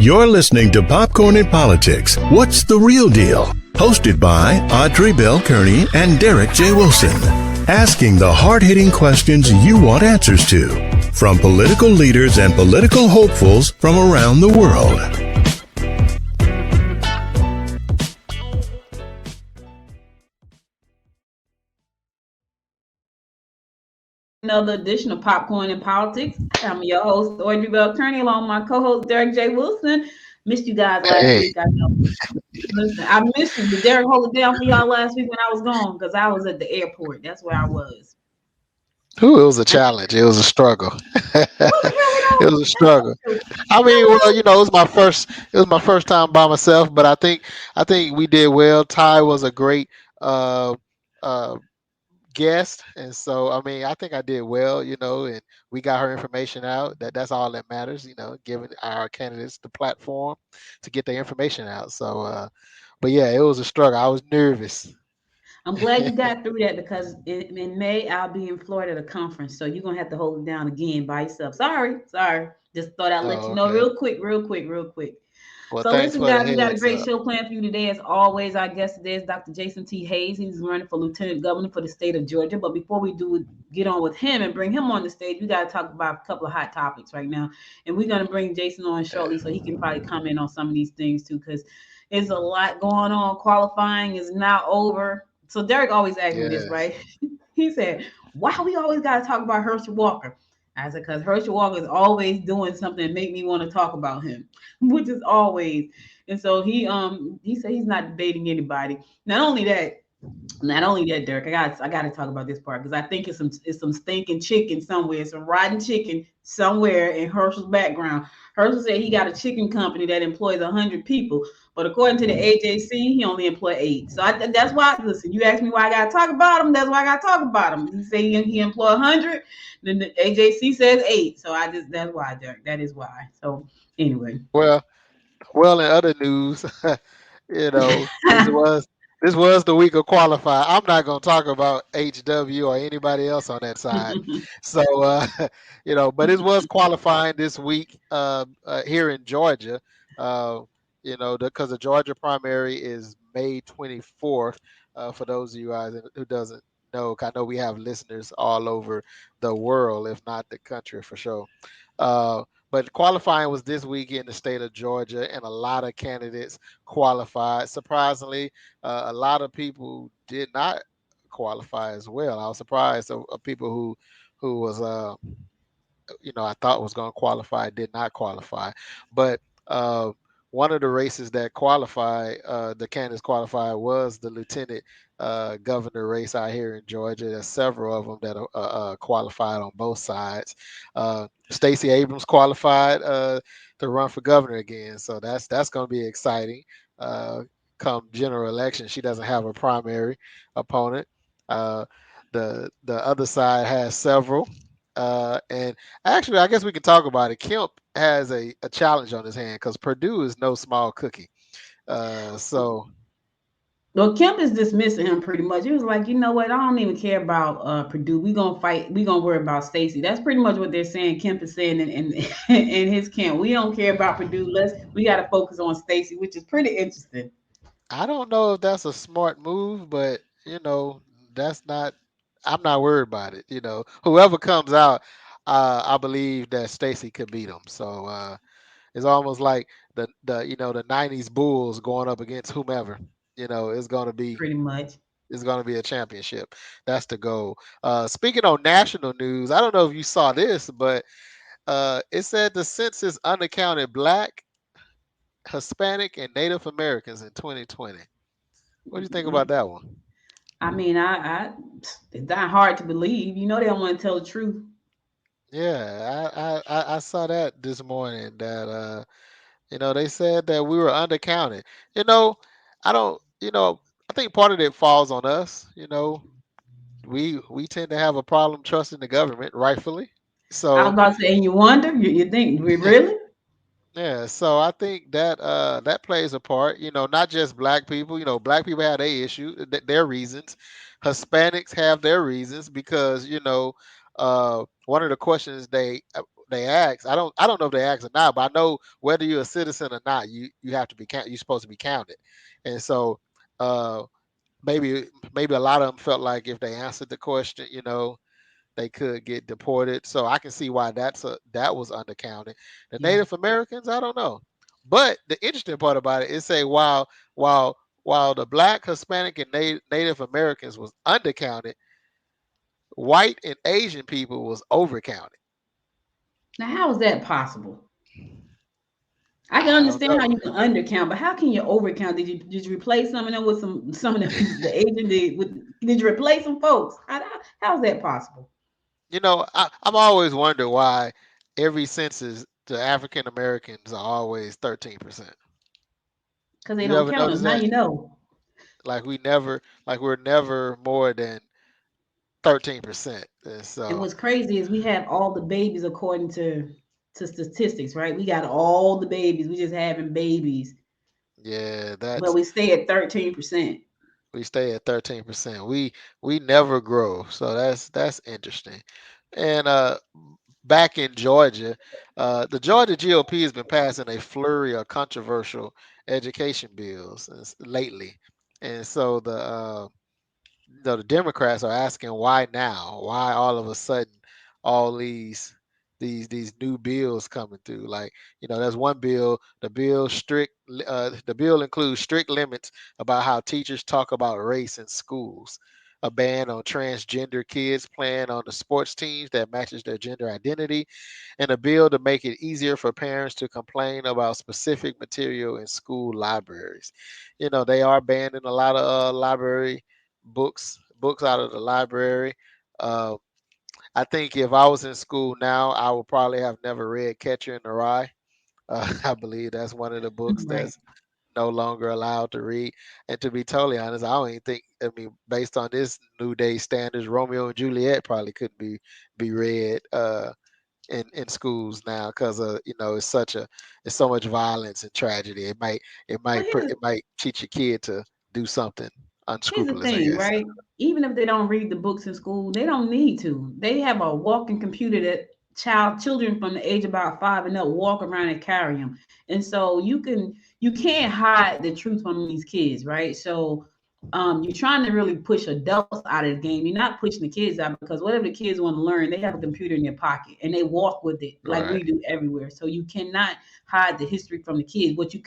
You're listening to Popcorn and Politics. What's the real deal? Hosted by Audrey Bell Kearney and Derek J. Wilson. Asking the hard-hitting questions you want answers to. From political leaders and political hopefuls from around the world. Another edition of Popcorn and Politics. I'm your host, Audrey Bell Kearney, along with my co-host, Derek J. Wilson. Missed you guys last week. I know. Listen, I missed you. Did Derek hold it down for y'all last week when I was gone? Because I was at the airport. That's where I was. Ooh, it was a challenge. It was a struggle. Was it really It was a struggle. I mean, well, it was my first. It was my first time by myself, but I think we did well. Ty was a great uh, uh, guest, and so I mean, I think I did well. And we got her information out. That's all that matters. Giving our candidates the platform to get their information out. So, but yeah, it was a struggle. I was nervous. I'm glad you got through that because in May I'll be in Florida at a conference, so you're gonna have to hold it down again by yourself. Sorry. Just thought I'd let Oh, you know okay. real quick. Well, So thanks listen, for the guys, we got a heads great up. show planned for you today. As always, our guest today is Dr. Jason T. Hayes. He's running for Lieutenant Governor for the state of Georgia. But before we do get on with him and bring him on the stage, we got to talk about a couple of hot topics right now. And we're going to bring Jason on shortly so he can probably comment on some of these things too, because there's a lot going on. Qualifying is now over. So Derek always asked me this, Yes. right? He said, why we always got to talk about Herschel Walker? I said, because Herschel Walker is always doing something that make me want to talk about him, which is always. And so he said he's not debating anybody. Not only that, Derek, I got to talk about this part because I think it's some stinking chicken somewhere, some rotten chicken somewhere in Herschel's background. Herschel said he got a chicken company that employs 100 people, but according to the AJC, he only employ 8. So that's why. Listen, you asked me why I got to talk about him. That's why I got to talk about him. He say he employ 100, then the AJC says 8. So that's why, Derek. That is why. So anyway. Well, in other news, this was the week of qualify. I'm not going to talk about HW or anybody else on that side. So, but it was qualifying this week here in Georgia. Because the Georgia primary is May 24th. For those of you guys who doesn't know, 'cause I know we have listeners all over the world, if not the country for sure. Uh, but qualifying was this week in the state of Georgia, and a lot of candidates qualified. Surprisingly, a lot of people did not qualify as well. I was surprised of people who was I thought was going to qualify did not qualify. But uh, one of the races that qualified, the candidates qualified, was the lieutenant governor race out here in Georgia. There's several of them that are qualified on both sides. Stacey Abrams qualified to run for governor again, so that's going to be exciting. Come general election, she doesn't have a primary opponent. Uh, the other side has several. And actually, I guess we can talk about it. Kemp has a challenge on his hand because Purdue is no small cookie. So Well, Kemp is dismissing him pretty much. He was like, you know what? I don't even care about Purdue. We gonna fight. We gonna worry about Stacey. That's pretty much what they're saying. Kemp is saying in in his camp. We don't care about Purdue. We got to focus on Stacey, which is pretty interesting. I don't know if that's a smart move, but that's not. I'm not worried about it. Whoever comes out, I believe that Stacey could beat him. So it's almost like the '90s Bulls going up against whomever. It's gonna be Pretty much. It's going to be a championship. That's the goal. Speaking on national news, I don't know if you saw this, but it said the census unaccounted Black, Hispanic, and Native Americans in 2020. What do you think about that one? I mean, it's not hard to believe. You know, they don't want to tell the truth. Yeah, I saw that this morning that they said that we were undercounted. You know, I don't I think part of it falls on us. We tend to have a problem trusting the government, rightfully. I was So about to say, and you wonder, you think, we really? yeah, so I think that that plays a part. Not just black people. Black people have their issue, their reasons. Hispanics have their reasons because one of the questions they ask. I don't know if they ask or not, but I know whether you're a citizen or not, you have to be you're supposed to be counted. And so uh maybe maybe a lot of them felt like if they answered the question, they could get deported. So I can see why that was undercounted. The Yeah. Native Americans, I don't know. But the interesting part about it is say while while the Black, Hispanic, and Native Americans was undercounted, white and Asian people was overcounted. Now, how is that possible? I can I don't understand how know. you can undercount, but how can you overcount? Did you replace some of them with some of them the agent did you replace some folks? How's that possible? I'm always wonder why every census the African Americans are always 13%. Because they You don't ever count notice them. Now that? you know. We're never more than 13%. And And so what's crazy is we have all the babies according to statistics, right? We got all the babies. We just having babies, yeah, but that's we stay at 13%. we stay at 13%. We never grow. So that's interesting. And back in Georgia, the Georgia GOP has been passing a flurry of controversial education bills lately. And so the Democrats are asking why now? Why all of a sudden all these new bills coming through? Like, there's one bill. The bill includes strict limits about how teachers talk about race in schools. A ban on transgender kids playing on the sports teams that matches their gender identity, and a bill to make it easier for parents to complain about specific material in school libraries. They are banning a lot of library books out of the library. Uh, I think if I was in school now, I would probably have never read Catcher in the Rye. I believe that's one of the books Right. that's no longer allowed to read. And to be totally honest, I don't even think. I mean, based on this new day standards, Romeo and Juliet probably couldn't be read in schools now because it's so much violence and tragedy. Well, It might teach a kid to do something here's the unscrupulous, I thing, guess. right? Even if they don't read the books in school, they don't need to. They have a walking computer that children from the age about 5 and up walk around and carry them. And so you can't hide the truth from these kids, right? So you're trying to really push adults out of the game. You're not pushing the kids out because whatever the kids want to learn, they have a computer in their pocket and they walk with it like Right, we do everywhere. So you cannot hide the history from the kids. What you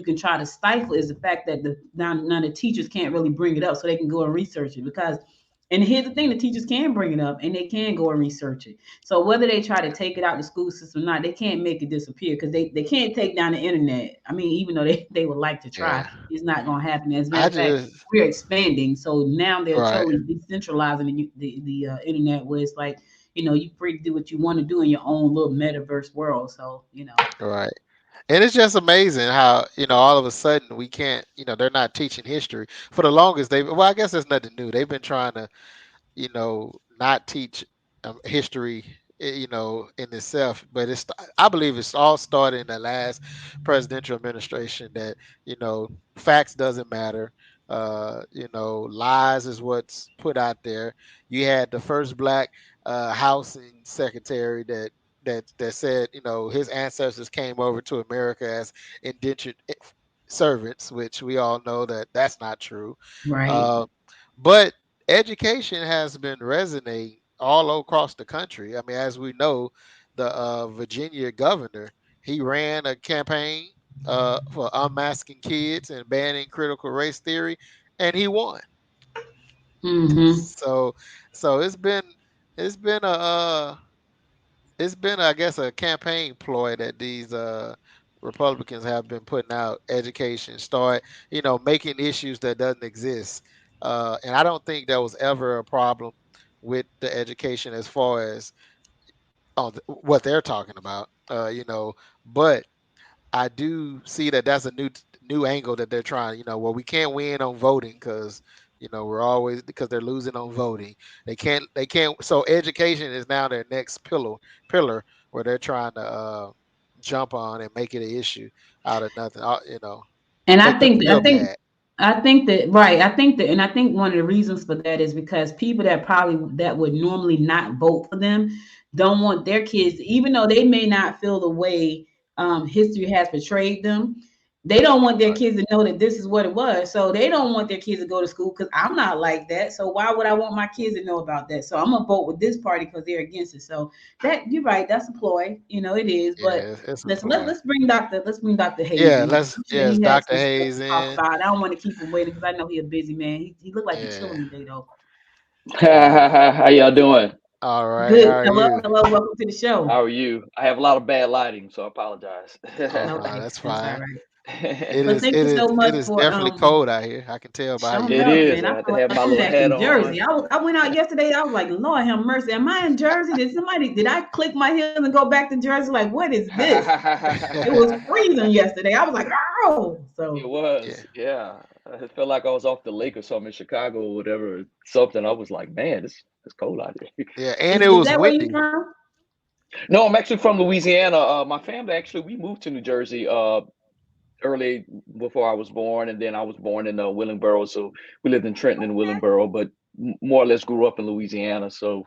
can try to stifle is the fact that none of the teachers can't really bring it up so they can go and research it because and here's the thing, the teachers can bring it up and they can go and research it. So whether they try to take it out the school system or not, they can't make it disappear because they can't take down the internet. I mean, even though they would like to try, yeah. it's not going to happen. As a matter I of fact, just we're expanding. So now they're Right, totally decentralizing the internet where it's like, you're free to do what you want to do in your own little metaverse world. So. right. And it's just amazing how, all of a sudden we can't, they're not teaching history. For the longest well, I guess that's nothing new. They've been trying to, not teach history, in itself. But I believe it's all started in the last presidential administration that, facts doesn't matter. Lies is what's put out there. You had the first black housing secretary that said, his ancestors came over to America as indentured servants, which we all know that that's not true. Right. Uh, but education has been resonating all across the country. I mean, as we know, the Virginia governor, he ran a campaign for unmasking kids and banning critical race theory, and he won. Mm-hmm. So, so it's been, I guess, a campaign ploy that these Republicans have been putting out. Education, start, making issues that doesn't exist. And I don't think there was ever a problem with the education as far as what they're talking about. But I do see that that's a new angle that they're trying. Well, we can't win on voting because we're always because they're losing on voting. They can't. So education is now their next pillar where they're trying to jump on and make it an issue out of nothing. And I Make them think I feel think bad. I think that right. I think that, and I think one of the reasons for that is because people that would normally not vote for them don't want their kids, even though they may not feel the way history has portrayed them. They don't want their Right. kids to know that this is what it was. So they don't want their kids to go to school because I'm not like that. So why would I want my kids to know about that? So I'm gonna vote with this party because they're against it. So that you're right. That's a ploy. It is. Yeah, But it's a let's let, ploy. let's bring Dr. Hayes Yeah, in here. I'm sure yes, he has Dr. some stuff Hayes to talk in. about. I don't want to keep him waiting because I know he's a busy man. He looked like he's Yeah, chilling today though. yeah. How y'all doing? All right, Good. how are Hello, you? hello, welcome to the show. How are you? I have a lot of bad lighting, so I apologize. Oh no, Okay, that's that's all fine. right. It But is thank it you is so it much is for definitely cold out here. I can tell by showing you. It up, is. man. I I had feel to like have my I'm little back hat in on. Jersey. I went out yesterday. I was like, Lord have mercy. Am I in Jersey? Did I click my heels and go back to Jersey? Like, what is this? It was freezing yesterday. I was like, oh. It So Yeah, was, yeah. I felt like I was off the lake or something in Chicago or whatever. Something. I was like, man, it's cold out here. yeah, and it is was that where you windy. from? No, I'm actually from Louisiana. My family actually we moved to New Jersey early before I was born, and then I was born in Willingboro, so we lived in Trenton and Okay. Willingboro, but more or less grew up in Louisiana. So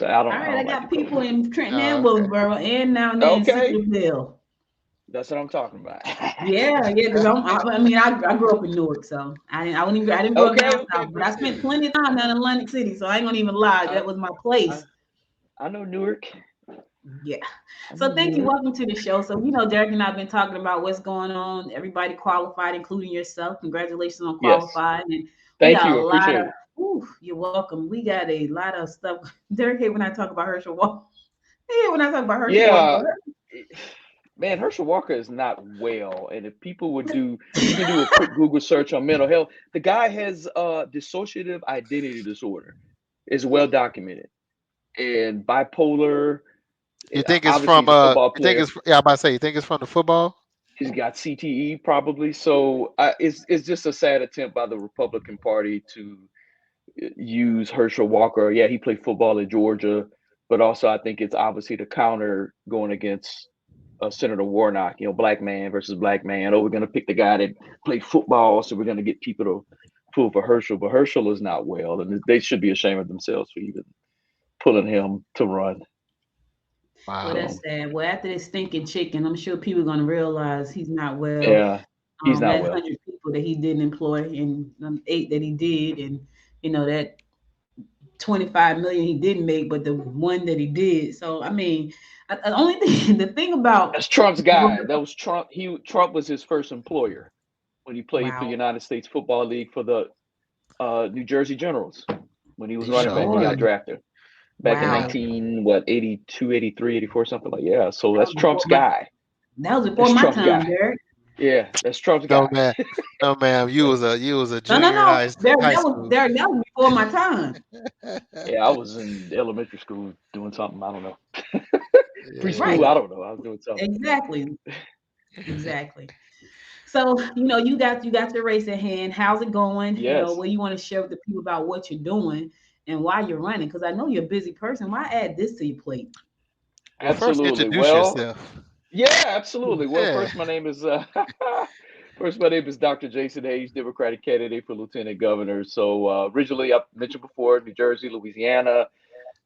I All don't I right. I don't like the got cold. people in Trenton and Okay. Willingsboro and down there in Okay, Centerville. that's what I'm talking about. Yeah, yeah, because I grew up in Newark, so I didn't grow up Okay, down okay, south, but I pretty spent good. plenty of time down in Atlantic City, so I ain't gonna even lie, I that was my I, place. I know Newark. Yeah. I know So thank you. Newark. Welcome to the show. So Derek and I've been talking about what's going on. Everybody qualified, including yourself. Congratulations on Yes. qualifying. And we Thank got a you. lot Appreciate of. it. Ooh, you're welcome. We got a lot of stuff. Derek hate when I talk about Herschel Walker. Yeah, when I talk about Herschel Yeah. Walker. it- Man, Herschel Walker is not well. And if people would do, you can do a quick Google search on mental health. The guy has dissociative identity disorder. It's well documented. And bipolar, You think it's obviously from he's a football you think player. it's yeah, I'm about to say you think it's from the football? He's got CTE probably. So it's just a sad attempt by the Republican Party to use Herschel Walker. Yeah, he played football at Georgia, but also I think it's obviously the counter going against Senator Warnock. Black man versus black man. Oh, we're going to pick the guy that played football, so we're going to get people to pull for Herschel. But Herschel is not well, and they should be ashamed of themselves for even pulling him to run. Well, Wow. that's So sad. Well, after this stinking chicken, I'm sure people are going to realize he's not well. yeah, he's not That well. 100 people that he didn't employ and 8 that he did, and that 25 million he didn't make, but the one that he did. So I mean, the only thing, the thing about That's Trump's guy. That was Trump. Trump was his first employer when he played for wow, United States Football League for the New Jersey Generals when he was He running back. He sure got Lord, is. drafted back in Yeah. wow, 19, what, 82, 83, 84, something like. Yeah, so that that's was before Trump's my guy. that was before That's my Trump's time, guy. Derek. Yeah, that's Trump's No guy. man, no ma'am. You was a No, no, junior in no, Derek, high school. That was before my time. Yeah, I was in elementary school doing something. I don't know. Yeah. Preschool, Right, I don't know. I was doing something. exactly, exactly. So you got your race at hand. How's it going? Yes, What you want to share with the people about what you're doing and why you're running? Because I know you're a busy person. Why add this to your plate? Well, first absolutely. introduce Well, yourself. yeah, absolutely. Well, Yeah. first my name is Dr. Jason Hayes, Democratic candidate for Lieutenant Governor. So originally, I mentioned before, New Jersey, Louisiana.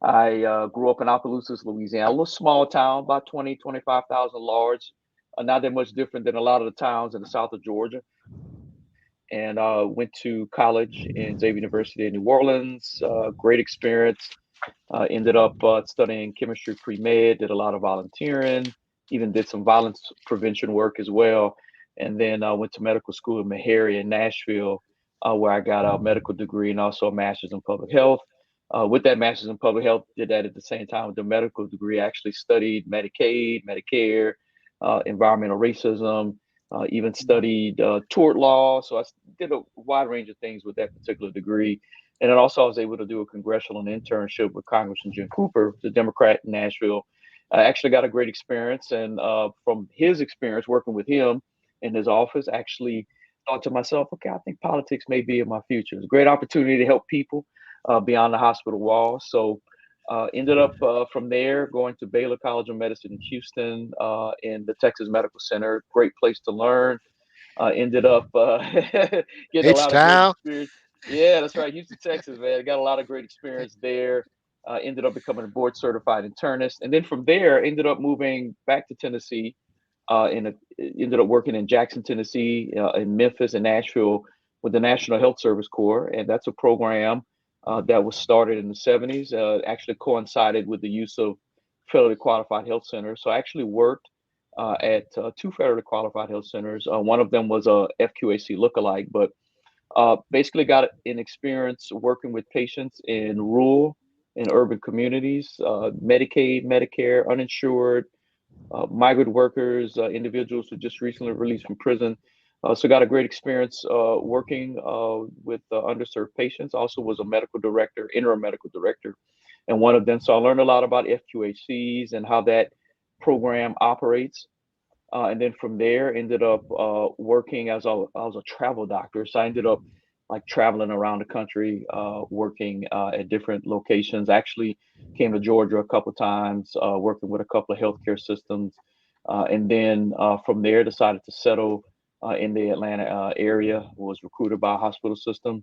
I grew up in Opelousas, Louisiana, a little small town, about 20, 25,000 large, not that much different than a lot of the towns in the south of Georgia. And went to college in Xavier University in New Orleans. Great experience. Ended up studying chemistry pre-med, did a lot of volunteering, even did some violence prevention work as well. And then went to medical school in Meharry in Nashville, where I got a medical degree and also a master's in public health. With that master's in public health, did that at the same time with the medical degree. I actually studied Medicaid, Medicare, environmental racism, even studied tort law. So did a wide range of things with that particular degree. And then also, I was able to do a congressional internship with Congressman Jim Cooper, the Democrat in Nashville. I actually got a great experience. And from his experience working with him in his office, actually thought to myself, okay, I think politics may be in my future. It's a great opportunity to help people beyond the hospital walls. So ended up from there going to Baylor College of Medicine in Houston in the Texas Medical Center. Great place to learn. Ended up getting a lot of great H-Town. experience. Yeah, that's right. Houston, Texas, man. Got a lot of great experience there. Ended up becoming a board certified internist. And then from there, ended up moving back to Tennessee. Ended up working in Jackson, Tennessee, in Memphis and Nashville with the National Health Service Corps. And that's a program that was started in the 70s, actually coincided with the use of federally qualified health centers. So I actually worked at two federally qualified health centers. One of them was a FQAC lookalike, but basically got an experience working with patients in rural and urban communities, Medicaid, Medicare, uninsured, migrant workers, individuals who just recently released from prison. So got a great experience working with underserved patients. Also was a medical director, interim medical director, and one of them. So I learned a lot about FQHCs and how that program operates. And then from there, ended up working as I was a travel doctor. So I ended up like traveling around the country, working at different locations. Actually, came to Georgia a couple times, working with a couple of healthcare systems, and then from there decided to settle in the Atlanta area. Was recruited by a hospital system.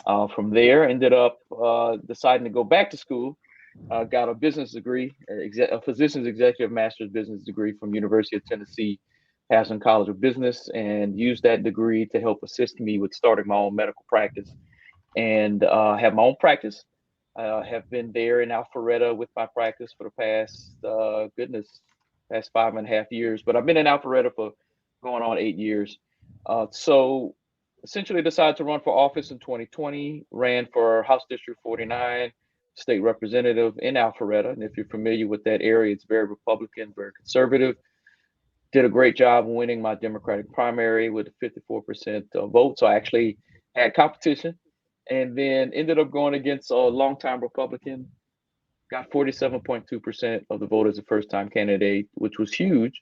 From there, ended up deciding to go back to school. Got a business degree, a physician's executive master's business degree from University of Tennessee, Haslam College of Business, and used that degree to help assist me with starting my own medical practice and have my own practice. Have been there in Alpharetta with my practice for the past, past 5.5 years. But I've been in Alpharetta for going on 8 years. So essentially decided to run for office in 2020, ran for House District 49, state representative in Alpharetta. And if you're familiar with that area, it's very Republican, very conservative. Did a great job winning my Democratic primary with a 54% vote. So I actually had competition and then ended up going against a longtime Republican, got 47.2% of the vote as a first time candidate, which was huge,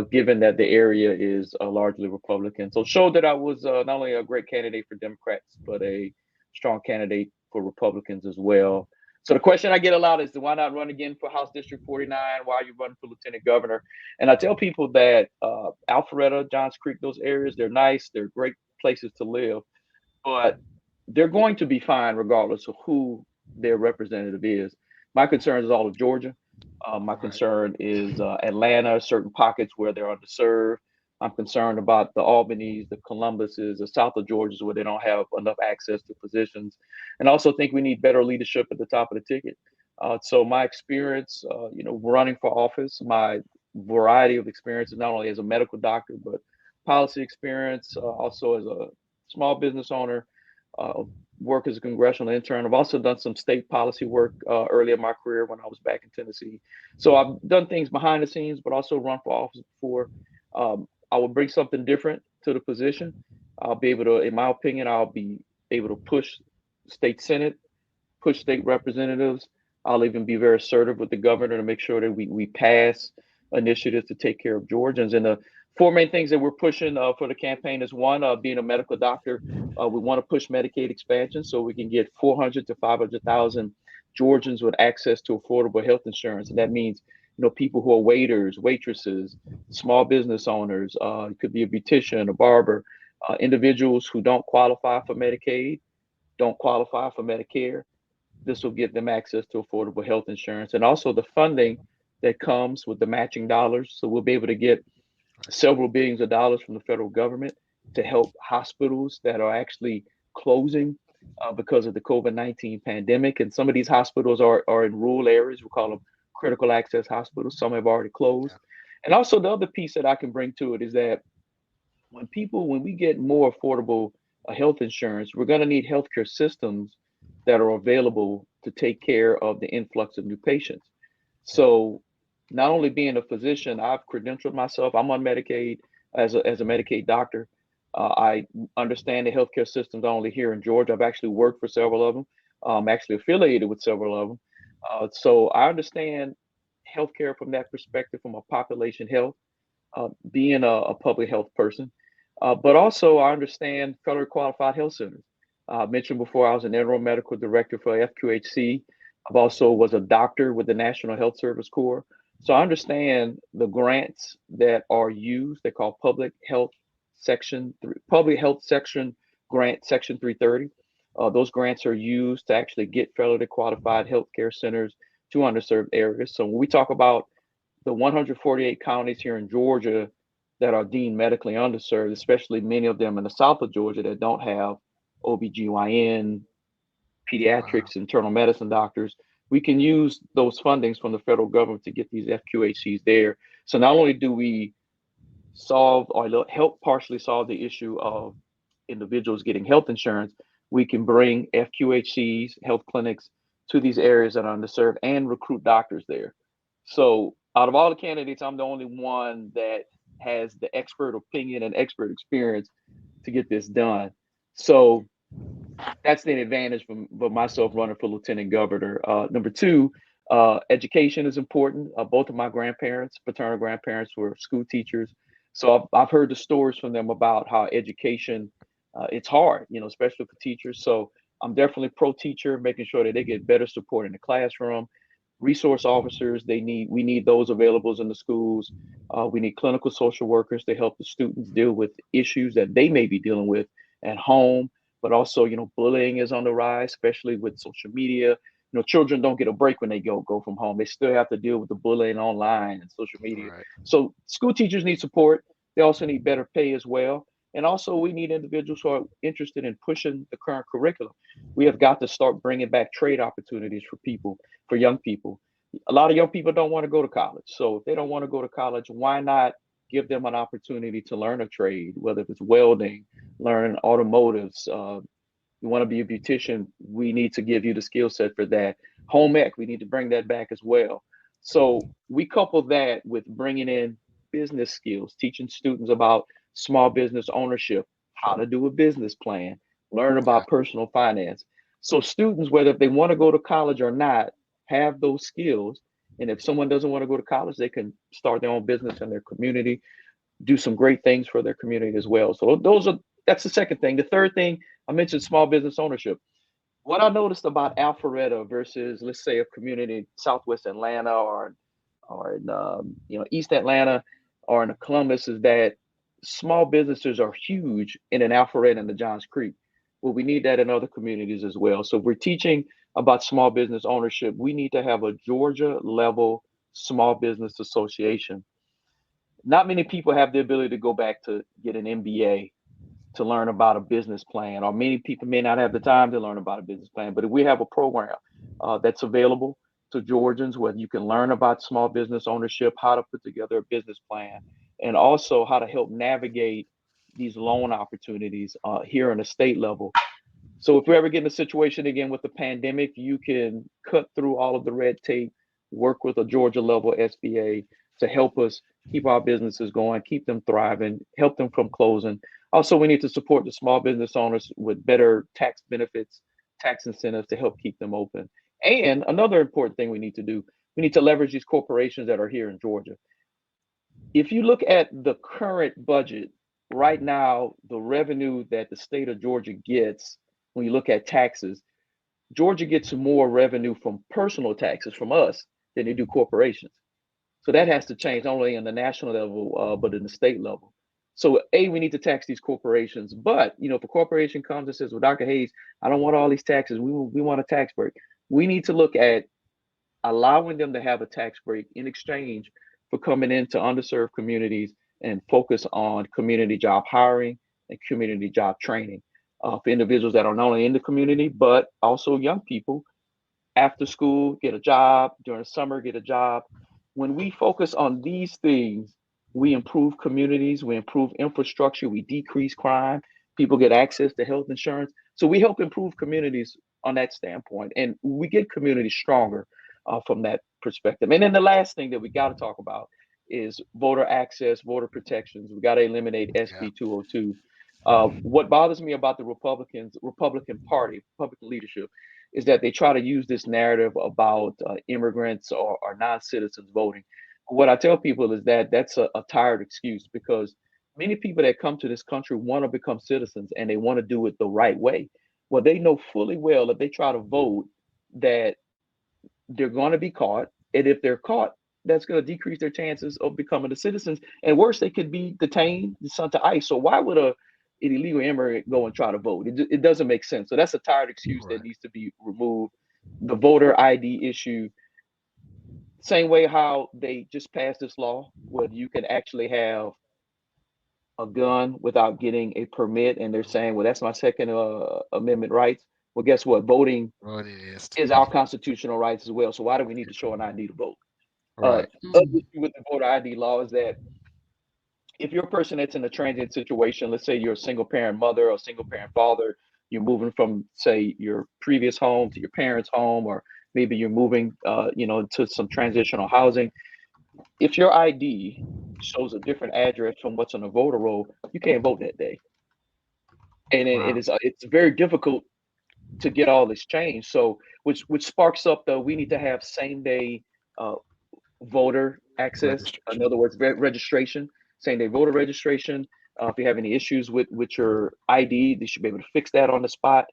given that the area is largely Republican. So showed that I was not only a great candidate for Democrats, but a strong candidate for Republicans as well. So the question I get a lot is, why not run again for House District 49? Why are you running for Lieutenant Governor? And I tell people that Alpharetta, Johns Creek, those areas, they're nice, they're great places to live, but they're going to be fine regardless of who their representative is. My concern is all of Georgia. My Right. concern is Atlanta, certain pockets where they're underserved. I'm concerned about the Albanys, the Columbuses, the south of Georgia where they don't have enough access to positions. And also think we need better leadership at the top of the ticket. So my experience, running for office, my variety of experiences, not only as a medical doctor, but policy experience, also as a small business owner, work as a congressional intern. I've also done some state policy work early in my career when I was back in Tennessee. So I've done things behind the scenes, but also run for office before. I will bring something different to the position. I'll be able to, in my opinion, I'll be able to push state senate, push state representatives. I'll even be very assertive with the governor to make sure that we pass initiatives to take care of Georgians. And the four main things that we're pushing for the campaign is one, being a medical doctor, we want to push Medicaid expansion so we can get 400 to 500,000 Georgians with access to affordable health insurance. And that means, people who are waiters, waitresses, small business owners, it could be a beautician, a barber, individuals who don't qualify for Medicaid, don't qualify for Medicare. This will give them access to affordable health insurance and also the funding that comes with the matching dollars. So we'll be able to get several billions of dollars from the federal government to help hospitals that are actually closing because of the COVID-19 pandemic. And some of these hospitals are in rural areas. We call them critical access hospitals. Some have already closed. And also the other piece that I can bring to it is that when we get more affordable health insurance, we're going to need healthcare systems that are available to take care of the influx of new patients. So not only being a physician, I've credentialed myself. I'm on Medicaid as a Medicaid doctor. I understand the healthcare systems not only here in Georgia. I've actually worked for several of them. I'm actually affiliated with several of them. So I understand healthcare from that perspective, from a population health, being a public health person. But also I understand federally qualified health centers. I mentioned before I was an interim medical director for FQHC. I've also was a doctor with the National Health Service Corps. So I understand the grants that are used, they're called public health Public Health Section Grant Section 330. Those grants are used to actually get federally qualified healthcare centers to underserved areas. So when we talk about the 148 counties here in Georgia that are deemed medically underserved, especially many of them in the south of Georgia that don't have OBGYN, Wow. pediatrics, internal medicine doctors, we can use those fundings from the federal government to get these FQHCs there. So not only do we solve or help partially solve the issue of individuals getting health insurance, we can bring FQHCs, health clinics to these areas that are underserved and recruit doctors there. So out of all the candidates, I'm the only one that has the expert opinion and expert experience to get this done. So that's the advantage for myself running for lieutenant governor. Number two, education is important. Both of my grandparents, paternal grandparents, were school teachers, so I've heard the stories from them about how education it's hard, especially for teachers. So I'm definitely pro teacher, making sure that they get better support in the classroom. Resource officers, we need those available in the schools. We need clinical social workers to help the students deal with issues that they may be dealing with at home, but also, bullying is on the rise, especially with social media. Children don't get a break when they go from home. They still have to deal with the bullying online and social media. Right. So school teachers need support. They also need better pay as well. And also, we need individuals who are interested in pushing the current curriculum. We have got to start bringing back trade opportunities for young people. A lot of young people don't want to go to college. So if they don't want to go to college, why not give them an opportunity to learn a trade, whether it's welding, learn automotives. You want to be a beautician, we need to give you the skill set for that. Home ec, we need to bring that back as well. So we couple that with bringing in business skills, teaching students about small business ownership, how to do a business plan, learn Yeah. about personal finance. So students, whether if they want to go to college or not, have those skills. And if someone doesn't want to go to college, they can start their own business in their community, do some great things for their community as well. So that's the second thing. The third thing, I mentioned small business ownership. What I noticed about Alpharetta versus, let's say, a community Southwest Atlanta or in East Atlanta or in Columbus is that small businesses are huge in an Alpharetta and the Johns Creek. Well, we need that in other communities as well. So if we're teaching about small business ownership, we need to have a Georgia level small business association. Not many people have the ability to go back to get an MBA to learn about a business plan, or many people may not have the time to learn about a business plan. But if we have a program that's available to Georgians where you can learn about small business ownership, how to put together a business plan, and also how to help navigate these loan opportunities here on the state level. So if we ever get in a situation again with the pandemic, you can cut through all of the red tape, work with a Georgia level SBA to help us keep our businesses going, keep them thriving, help them from closing. Also, we need to support the small business owners with better tax benefits, tax incentives to help keep them open. And another important thing we need to do, we need to leverage these corporations that are here in Georgia. If you look at the current budget, right now, the revenue that the state of Georgia gets when you look at taxes, Georgia gets more revenue from personal taxes from us than they do corporations. So that has to change not only on the national level, but in the state level. So we need to tax these corporations. But if a corporation comes and says, "Well, Dr. Hayes, I don't want all these taxes. We want a tax break." We need to look at allowing them to have a tax break in exchange for coming into underserved communities and focus on community job hiring and community job training for individuals that are not only in the community, but also young people after school, get a job, during the summer, get a job. When we focus on these things, we improve communities, we improve infrastructure, we decrease crime, people get access to health insurance. So we help improve communities on that standpoint, and we get communities stronger from that perspective. And then the last thing that we got to talk about is voter access, voter protections. We got to eliminate Yeah. SB 202. What bothers me about the Republican Party, Republican leadership, is that they try to use this narrative about immigrants or non-citizens voting. What I tell people is that that's a tired excuse, because many people that come to this country want to become citizens and they want to do it the right way. Well, they know fully well if they try to vote that they're going to be caught, and if they're caught, that's going to decrease their chances of becoming the citizens. And worse, they could be detained and sent to ICE. So why would an illegal immigrant go and try to vote? It doesn't make sense. So that's a tired excuse that needs to be removed. The voter ID issue, same way how they just passed this law where you can actually have a gun without getting a permit, and they're saying, well, that's my Second Amendment rights. Well, guess what? Voting is our constitutional rights as well. So why do we need to show an ID to vote? Right. Other issue with the voter ID law is that if you're a person that's in a transient situation, let's say you're a single parent mother or single parent father, you're moving from, say, your previous home to your parents' home, or maybe you're moving, to some transitional housing. If your ID shows a different address from what's on the voter roll, you can't vote that day. And it's very difficult to get all this changed. So, which sparks up, though, we need to have same day voter access. In other words, registration, same day voter registration. If you have any issues with your ID, they should be able to fix that on the spot.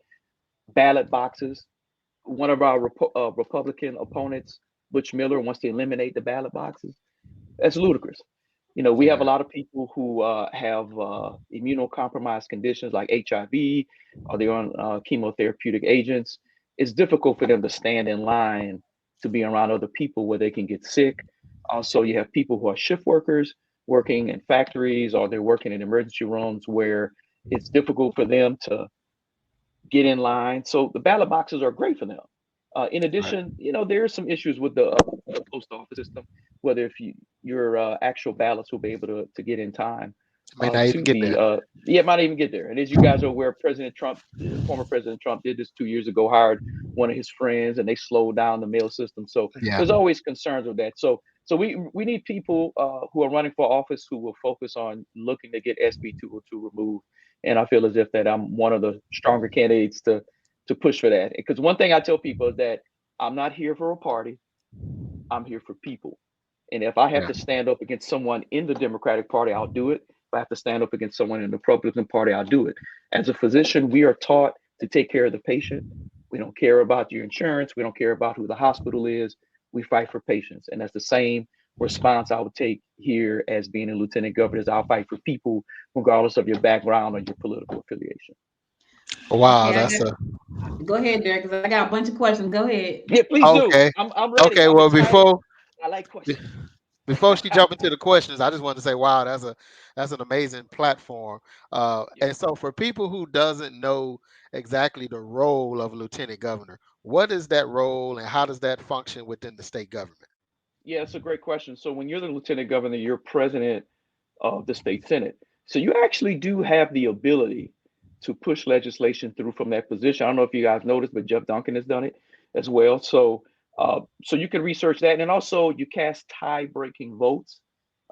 Ballot boxes. One of our Republican opponents, Butch Miller, wants to eliminate the ballot boxes. That's ludicrous. We have a lot of people who have immunocompromised conditions like HIV, or they're on chemotherapeutic agents. It's difficult for them to stand in line to be around other people where they can get sick. Also, you have people who are shift workers working in factories, or they're working in emergency rooms where it's difficult for them to get in line. So the ballot boxes are great for them. In addition, there are some issues with the post office system, whether if your actual ballots will be able to get in time. May not even get there. It might not even get there. And as you guys are aware, former President Trump did this 2 years ago, hired one of his friends, and they slowed down the mail system. So there's always concerns with that. So we need people who are running for office who will focus on looking to get SB 202 removed. And I feel as if that I'm one of the stronger candidates to push for that. Because one thing I tell people is that I'm not here for a party. I'm here for people. And if I have to stand up against someone in the Democratic Party, I'll do it. If I have to stand up against someone in the Republican Party, I'll do it. As a physician, we are taught to take care of the patient. We don't care about your insurance. We don't care about who the hospital is. We fight for patients. And that's the same response I would take here as being a lieutenant governor. Is I'll fight for people regardless of your background or your political affiliation. Wow, okay, go ahead, Derek, because I got a bunch of questions. Go ahead. Yeah, please do. I'm ready. Okay, well, excited. I like questions. Before she jump into the questions, I just wanted to say, wow, that's an amazing platform. And so for people who doesn't know exactly the role of a lieutenant governor, what is that role and how does that function within the state government? Yeah, it's a great question. So when you're the lieutenant governor, you're president of the state senate. So you actually do have the ability to push legislation through from that position. I don't know if you guys noticed, but Jeff Duncan has done it as well. So you can research that. And also you cast tie-breaking votes,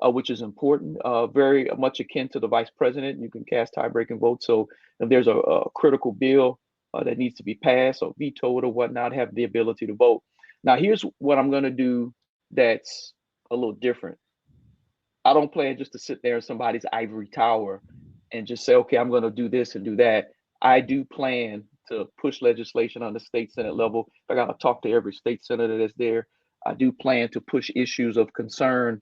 which is important, very much akin to the vice president. You can cast tie-breaking votes. So if there's a critical bill that needs to be passed or vetoed or whatnot, have the ability to vote. Now, here's what I'm going to do that's a little different. I don't plan just to sit there in somebody's ivory tower and just say, okay, I'm going to do this and do that. I do plan to push legislation on the state senate level. I got to talk to every state senator that's there. I do plan to push issues of concern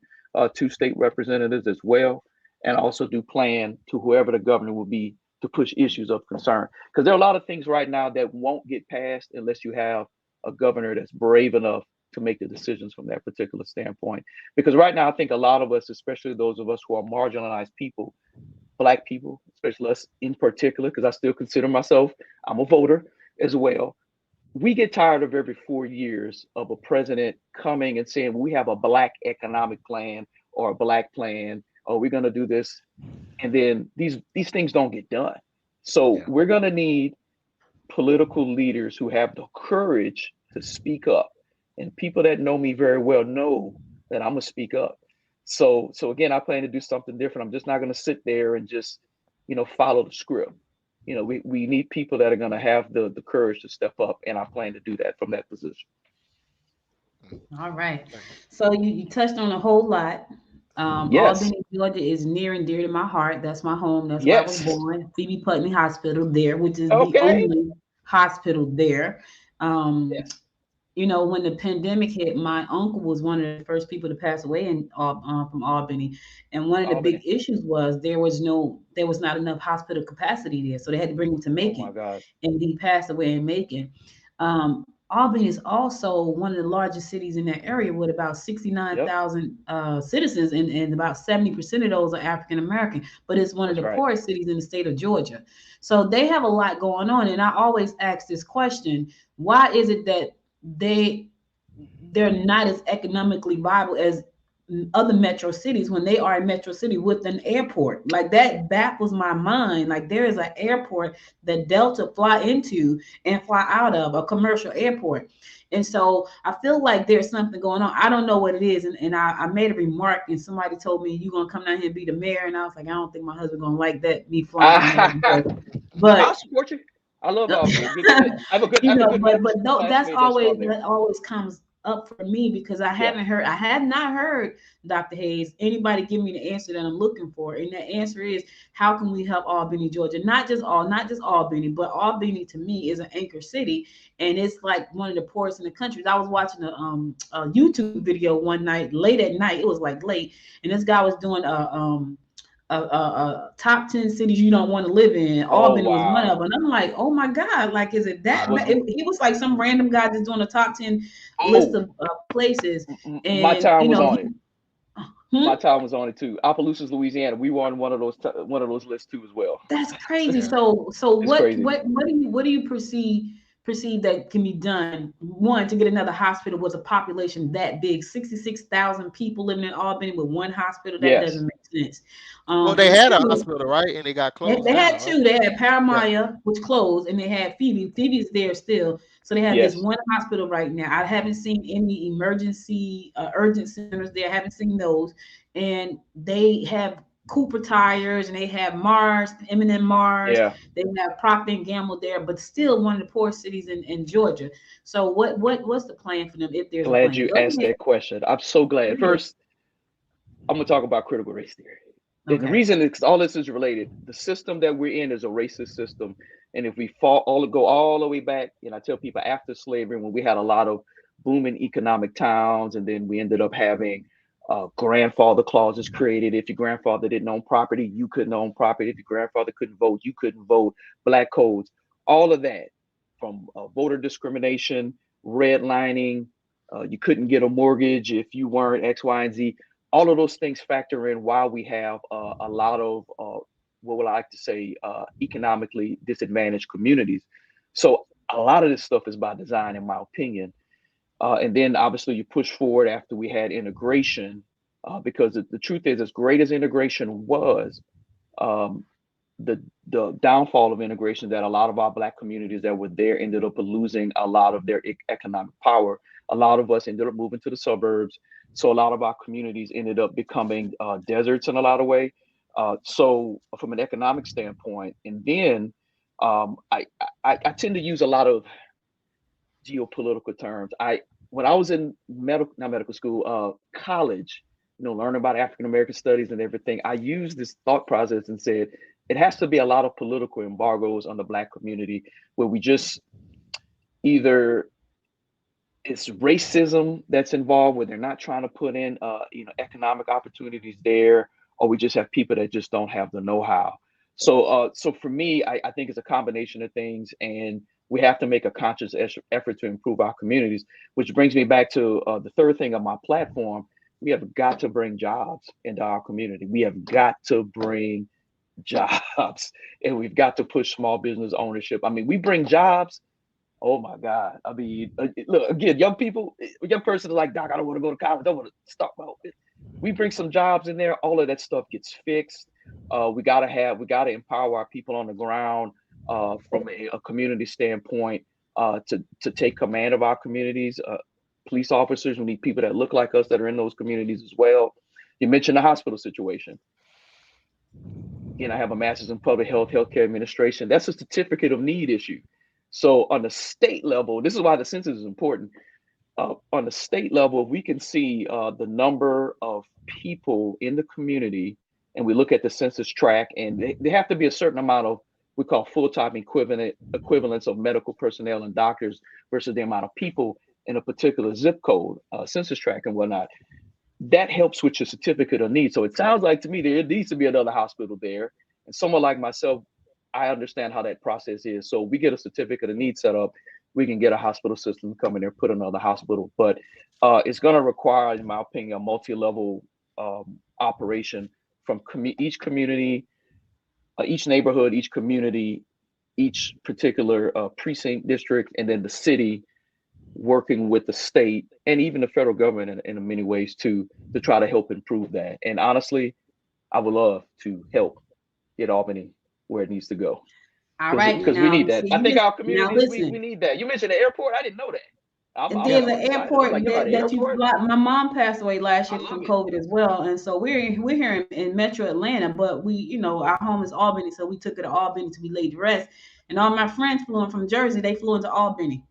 to state representatives as well. And I also do plan to whoever the governor will be to push issues of concern. Because there are a lot of things right now that won't get passed unless you have a governor that's brave enough to make the decisions from that particular standpoint. Because right now, I think a lot of us, especially those of us who are marginalized people, Black people, especially us in particular, because I still consider myself, I'm a voter as well. We get tired of every 4 years of a president coming and saying, we have a Black economic plan or a Black plan, or we're going to do this. And then these things don't get done. So we're going to need political leaders who have the courage to speak up. And people that know me very well know that I'm going to speak up. So again, I plan to do something different. I'm just not going to sit there and just, follow the script. We need people that are going to have the courage to step up. And I plan to do that from that position. All right. So you touched on a whole lot. Yes. Albany, Georgia is near and dear to my heart. That's my home. That's where I was born. Phoebe Putney Hospital there, which is the only hospital there. when the pandemic hit, my uncle was one of the first people to pass away from Albany, and one of the big Albany. issues was there was not enough hospital capacity there, so they had to bring him to Oh my Macon, God. and he passed away in Macon. Albany is also one of the largest cities in that area with about Yep. 69,000 citizens, and about 70% of those are African American. But it's one of That's the right. poorest cities in the state of Georgia. So they have a lot going on. And I always ask this question: why is it that they're not as economically viable as other metro cities when they are a metro city with an airport? Like, that baffles my mind. Like, there is an airport that Delta fly into and fly out of, a commercial airport. And so I feel like there's something going on. I don't know what it is. And I made a remark, and somebody told me, you gonna come down here and be the mayor? And I was like, I don't think my husband gonna like that, me flying from there. I'll But support you. I love Albany. I have a good but no, that's classmate that's always from there. that always comes up for me, because I Yeah. have not heard, Dr. Hayes, anybody give me the answer that I'm looking for. And that answer is, how can we help Albany, Georgia? Not just Albany, but Albany to me is an anchor city, and it's like one of the poorest in the country. I was watching a YouTube video one night, late at night. It was like late, and this guy was doing a top 10 cities you don't want to live in. Oh Albany was one of wow. them. And I'm like, oh my God, like, is it that Was bad? He was like some random guy just doing a top 10 list oh of places. my And, town was on it. My hmm? town was on it too. Opelousas, Louisiana. We were on one of those lists too as well. That's crazy. Yeah. So It's crazy. what do you perceive that can be done, one, to get another hospital with a population that big, 66,000 people living in Albany with one hospital? That Yes. doesn't make sense. Well, they And had a two, hospital, right? And it got They, closed they had down, right? two. They had Yeah. Paramaya, which closed, and they had Phoebe. Phoebe's there still. So they have this Yes. one hospital right now. I haven't seen any emergency urgent centers there. I haven't seen those. And they have Cooper Tires, and they have Mars, M&M Mars. Yeah. They have Procter and Gamble there, but still one of the poorest cities in Georgia. So what's the plan for them, if there's a Glad plan? you Go asked ahead. that question. I'm so Go glad. ahead. First, I'm gonna talk about critical race theory. And the Okay. reason is 'cause all this is related. The system that we're in is a racist system. And if we go all the way back, and I tell people after slavery, when we had a lot of booming economic towns, and then we ended up having grandfather clauses created. If your grandfather didn't own property, you couldn't own property. If your grandfather couldn't vote, you couldn't vote. Black codes, all of that, from voter discrimination, redlining, you couldn't get a mortgage if you weren't X, Y, and Z. All of those things factor in why we have a lot of what would I like to say economically disadvantaged communities. So a lot of this stuff is by design, in my opinion. And then obviously you push forward after we had integration, because the truth is, as great as integration was, um, the downfall of integration, that a lot of our Black communities that were there ended up losing a lot of their economic power. A lot of us ended up moving to the suburbs, so a lot of our communities ended up becoming deserts in a lot of way. So from an economic standpoint, and then I tend to use a lot of geopolitical terms. When I was in not medical school, college, learning about African American studies and everything, I used this thought process and said it has to be a lot of political embargoes on the Black community, where we just either it's racism that's involved, where they're not trying to put in economic opportunities there, or we just have people that just don't have the know-how. So for me, I think it's a combination of things, and we have to make a conscious effort to improve our communities, which brings me back to the third thing on my platform. We have got to bring jobs into our community. We have got to bring jobs, and we've got to push small business ownership. I mean, we bring jobs. Oh my God. I mean, look, again, young people, young person is like, Doc, I don't want to go to college. I don't want to start. Well, we bring some jobs in there. All of that stuff gets fixed. We gotta empower our people on the ground, from a community standpoint, to take command of our communities. Police officers, we need people that look like us that are in those communities as well. You mentioned the hospital situation. Again, I have a master's in public health, healthcare administration. That's a certificate of need issue. So on the state level, this is why the census is important. On the state level, we can see the number of people in the community, and we look at the census tract, and they have to be a certain amount of we call full-time equivalents of medical personnel and doctors versus the amount of people. in a particular zip code, census tract and whatnot, that helps with your certificate of need. So it sounds like to me there needs to be another hospital there. And someone like myself, I understand how that process is. So we get a certificate of need set up, we can get a hospital system to come in there, put another hospital. But it's going to require, in my opinion, a multi-level operation from each community, each neighborhood, each community, each particular precinct district, and then the city working with the state and even the federal government in many ways to try to help improve that. And honestly, I would love to help get Albany where it needs to go. All right, Because we need that. see, I think our now communities, we listen. need that. You mentioned the airport. I didn't know that. I'm There's an excited. I'm airport like, you know, the that you airport. my mom passed away last I year love from it. COVID as well, and so we're here in Metro Atlanta, but we, you know, our home is Albany, so we took her to Albany to be laid to rest. And all my friends flew in from Jersey, they flew into Albany,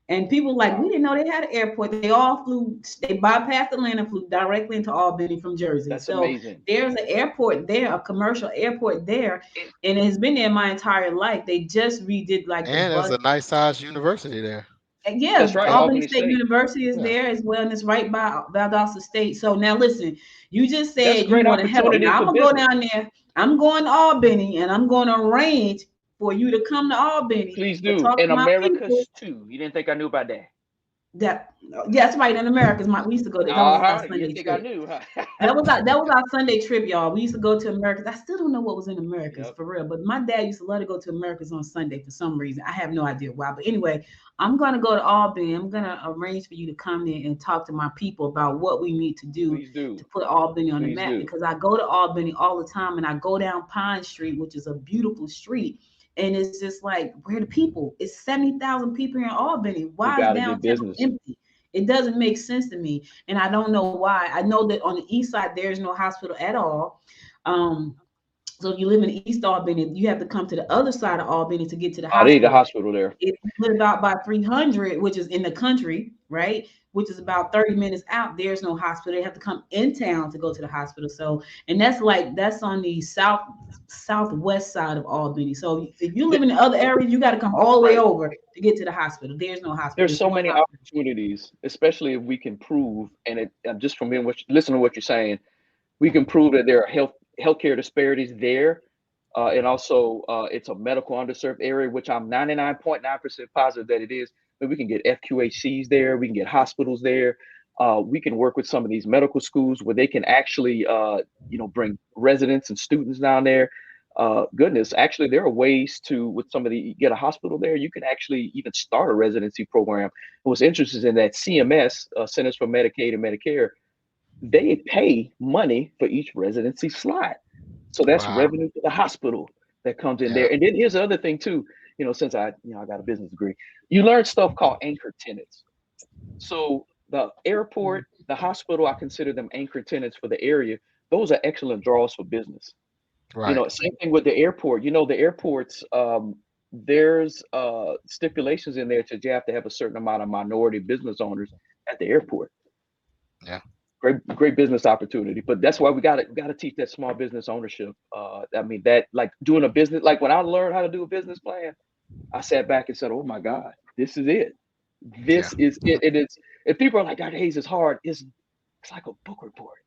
and people like, we didn't know they had an airport. They all flew, they bypassed Atlanta, flew directly into Albany from Jersey. That's so amazing. there's an airport there, a commercial airport there, and it's been there my entire life. They just redid like the And there's bus. a nice sized university there. And yeah, That's right. Albany Albany State State. University is Yeah. there as well, and it's right by Valdosta State. So now listen, you just That's said you great want to help. opportunity Now I'm for gonna go business. down there. I'm going to Albany, and I'm going to arrange for you to come to Albany Please to do. talk In to my people. Americas too. You didn't think I knew about that? That that's right. In Americas, we used to go there. That was our You Sunday didn't think I trip. knew, huh? That was our Sunday trip, y'all. We used to go to Americas. I still don't know what was in Americas Yep. for real, but my dad used to love to go to Americas on Sunday for some reason. I have no idea why. But anyway, I'm gonna go to Albany. I'm gonna arrange for you to come in and talk to my people about what we need to do Please do. to put Albany on the Please map, do. because I go to Albany all the time and I go down Pine Street, which is a beautiful street. And it's just like, where the people? It's 70,000 people here in Albany. We Why is gotta get downtown business. empty? It doesn't make sense to me, and I don't know why. I know that on the east side there is no hospital at all. So if you live in East Albany, you have to come to the other side of Albany to get to the Oh, they need a hospital. hospital there. If you live out by 300, which is in the country, right, which is about 30 minutes out, there's no hospital. They have to come in town to go to the hospital. So, and that's on the southwest side of Albany. So if you live in the other area, you got to come all the way over to get to the hospital. There's no hospital. There's so many opportunities, especially if we can prove, and just from listening to what you're saying, we can prove that there are healthcare disparities there, and also it's a medical underserved area, which I'm 99.9% positive that it is. But we can get FQHCs there, we can get hospitals there, we can work with some of these medical schools where they can actually, bring residents and students down there. Goodness, actually, there are ways with somebody get a hospital there. You can actually even start a residency program. And what's interesting is that CMS, Centers for Medicaid and Medicare, they pay money for each residency slot. So that's revenue to the hospital that comes in there. And then here's the other thing too, since I got a business degree, you learn stuff called anchor tenants. So the airport, the hospital, I consider them anchor tenants for the area. Those are excellent draws for business. Right. Same thing with the airport. The airports, there's stipulations in there that you have to have a certain amount of minority business owners at the airport. Yeah. Great business opportunity. But that's why we got to teach that small business ownership. I mean, that like doing a business, like when I learned how to do a business plan, I sat back and said, oh my God, this is it. This is it. It is. If people are like, Dr. Hayes is hard, it's like a book report.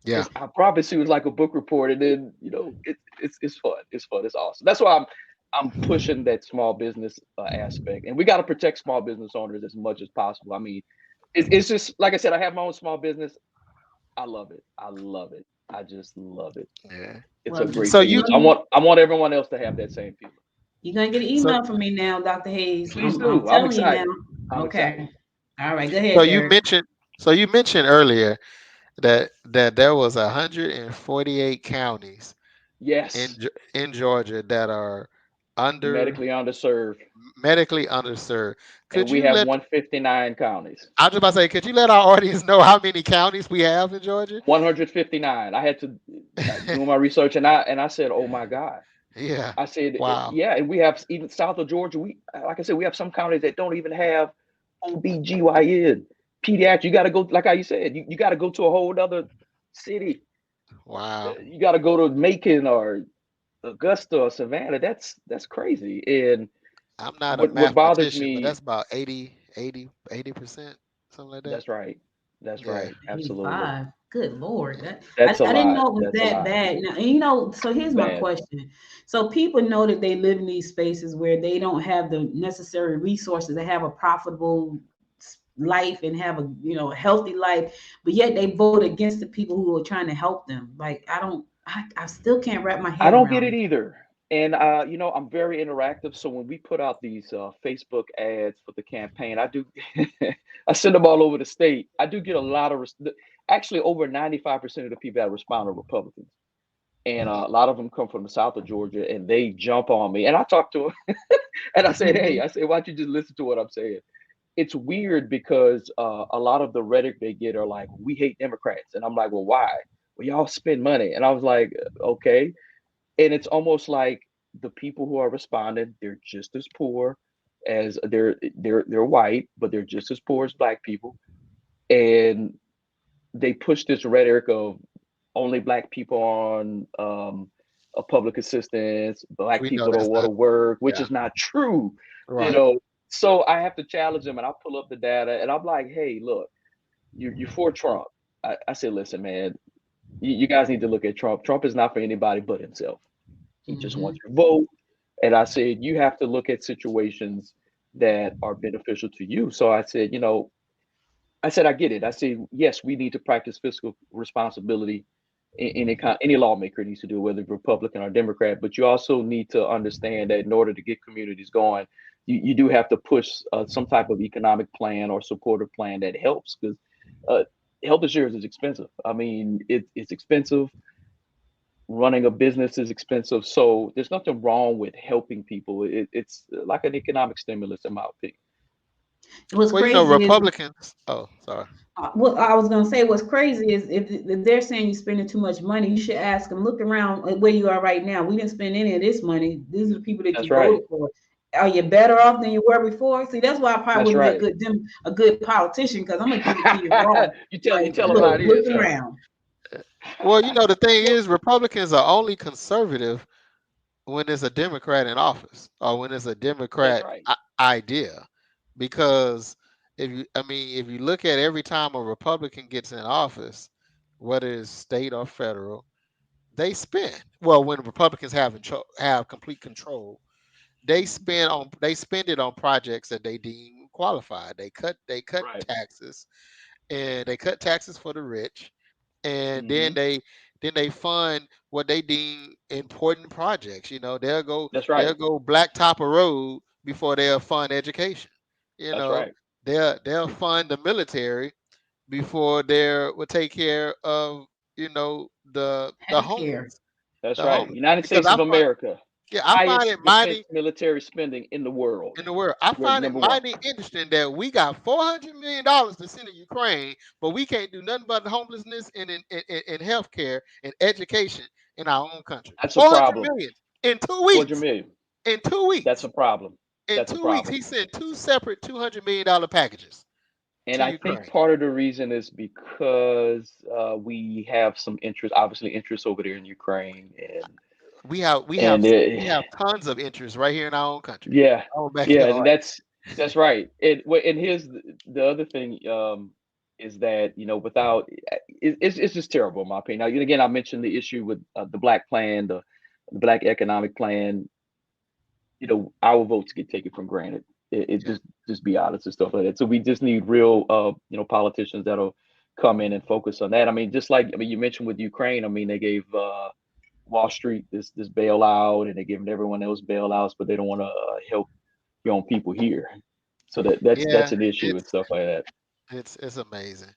Yeah. I promise you, it's like a book report, and then it's fun. It's fun. It's awesome. That's why I'm pushing that small business aspect, and we got to protect small business owners as much as possible. I mean, it's just like I said. I have my own small business. I love it. I just love it. Yeah. It's a great. So thing. I want everyone else to have that same feeling. You're gonna get an email from me now, Dr. Hayes. Please I'm do. I'm telling excited. you now. I'm Okay. excited. All right. Go ahead. So you mentioned earlier that there was 148 counties Yes. in Georgia that are medically underserved. Could and we you have let 159 counties. I was just about to say, could you let our audience know how many counties we have in Georgia? 159. I had to do my research, and I said, oh my God. Yeah. I said, wow. Yeah, and we have even south of Georgia. Like I said, we have some counties that don't even have OBGYN, pediatric. You got to go, like how you said, you got to go to a whole other city. Wow. You got to go to Macon or Augusta or Savannah. That's crazy. And I'm not what a bothers mathematician, me, but that's about 80%. something like that. That's right. That's Yeah. right. Absolutely. 85. Good Lord. That's a I didn't lot. know it was That's a that lot. bad. Now, and you know, so It's here's my bad. question. So people know that they live in these spaces where they don't have the necessary resources to have a profitable life and have a a healthy life, but yet they vote against the people who are trying to help them. Like I still can't wrap my I head don't get around it it. either. And I'm very interactive. So when we put out these Facebook ads for the campaign, I do I send them all over the state. I do get a lot of actually over 95% of the people that respond are Republicans. And a lot of them come from the south of Georgia, and they jump on me. And I talk to them, and I said, "Hey, Mhm. I say, why don't you just listen to what I'm saying?" It's weird because a lot of the rhetoric they get are like, "We hate Democrats," and I'm like, "Well, why?" Well, y'all spend money, and I was like, "Okay." And it's almost like the people who are responding, they're just as poor as they're white, but they're just as poor as black people, and they push this rhetoric of only black people on a public assistance, black We know people don't that's want to not. work, which Yeah. is not true, you Right. know. So I have to challenge them, and I pull up the data, and I'm like, "Hey, look, you're for Trump." I said, "Listen, man, you guys need to look at Trump. Trump is not for anybody but himself. He just wants Mhm. your vote." And I said, "You have to look at situations that are beneficial to you." So I said, I said, I get it. I said, yes, we need to practice fiscal responsibility. Any lawmaker needs to do it, whether Republican or Democrat. But you also need to understand that in order to get communities going, you do have to push some type of economic plan or supportive plan that helps, because uh, health insurance is expensive. I mean, it's expensive. Running a business is expensive. So there's nothing wrong with helping people. It's like an economic stimulus, in my opinion. What's Well, crazy is Republicans. Oh, sorry. what I was gonna say. What's crazy is if they're saying you're spending too much money, you should ask them. Look around at where you are right now. We didn't spend any of this money. These are the people that That's you right. voted for. Are you better off than you were before? See, that's why I probably That's wouldn't be right. a good politician, because I'm gonna give it to you raw. You Like, tell them how look, it look is, huh? around. Well, the thing is, Republicans are only conservative when there's a Democrat in office or when it's a That's Democrat right. idea. Because if you look at every time a Republican gets in office, whether it's state or federal, they spend. Well, when Republicans have complete control, they spend it on projects that they deem qualified. They cut Right. taxes, and they cut taxes for the rich, and Hmm. then they fund what they deem important projects. That's They'll right. go blacktop a road before they'll fund education. You That's know right. they'll fund the military before they will take care of the Healthcare. homeless. That's The right. homeless United because States of America, I find highest it defense mighty military spending in the world. in the world. I We're find it number one. mighty interesting that we got $400 million to send to Ukraine, but we can't do nothing but homelessness and in healthcare and education in our own country. That's a 400 problem. million in two 400 weeks. million. In two That's weeks. a problem. In That's a 2 weeks, problem. he sent two separate $200 million packages And to I think Ukraine. part of the reason is because we have some interest, obviously interest over there in Ukraine, We have we have and we have tons of interest right here in our own country, yeah, our own yeah, and backyard. that's right. And here's the other thing, is that without it's just terrible in my opinion. Now, again, I mentioned the issue with the Black Plan, the Black Economic Plan. Our votes get taken for granted. It Yeah. just be honest and stuff like that. So we just need real politicians that'll come in and focus on that. I mean, just like you mentioned with Ukraine. I mean, they gave Wall Street this bailout, and they're giving everyone else bailouts, but they don't want to help your own people here. So that's Yeah, an issue and it's stuff like that. it's amazing.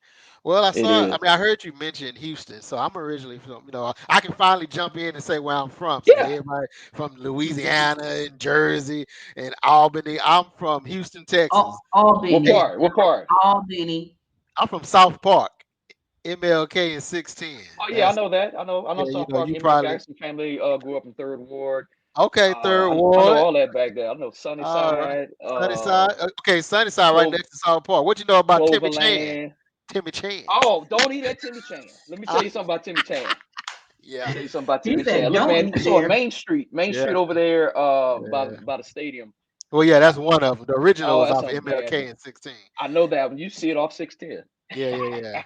Well, It is. I heard you mention Houston, so I'm originally from, I can finally jump in and say where I'm from, since Yeah. everybody from Louisiana and Jersey and Albany. I'm from Houston, Texas. What Hey, Albany. part? What part? Albany. I'm from South Park, MLK and 610. Oh yeah, I That's know that. I know Yeah, South Park, you MLK. I probably got some family grew up in Third Ward. okay. Third I know Ward. all that back there. I know All right. Sunnyside, Sunnyside. Okay, Sunnyside right Clover, next to South Park. What you know about Timmy Chan? Cloverland. Timmy Chan. Oh, don't eat that Timmy Chan. Let me tell you something about Timmy Chan. Yeah. Tell you something about He Timmy said, Chan. Look, "Don't man. eat So on there." Main Street Yeah. over there, by Yeah. by the stadium. Well, yeah, that's one of them. The original Oh, was that's off a of bad. MLK and 16. I know that one. You see it off 610. Yeah.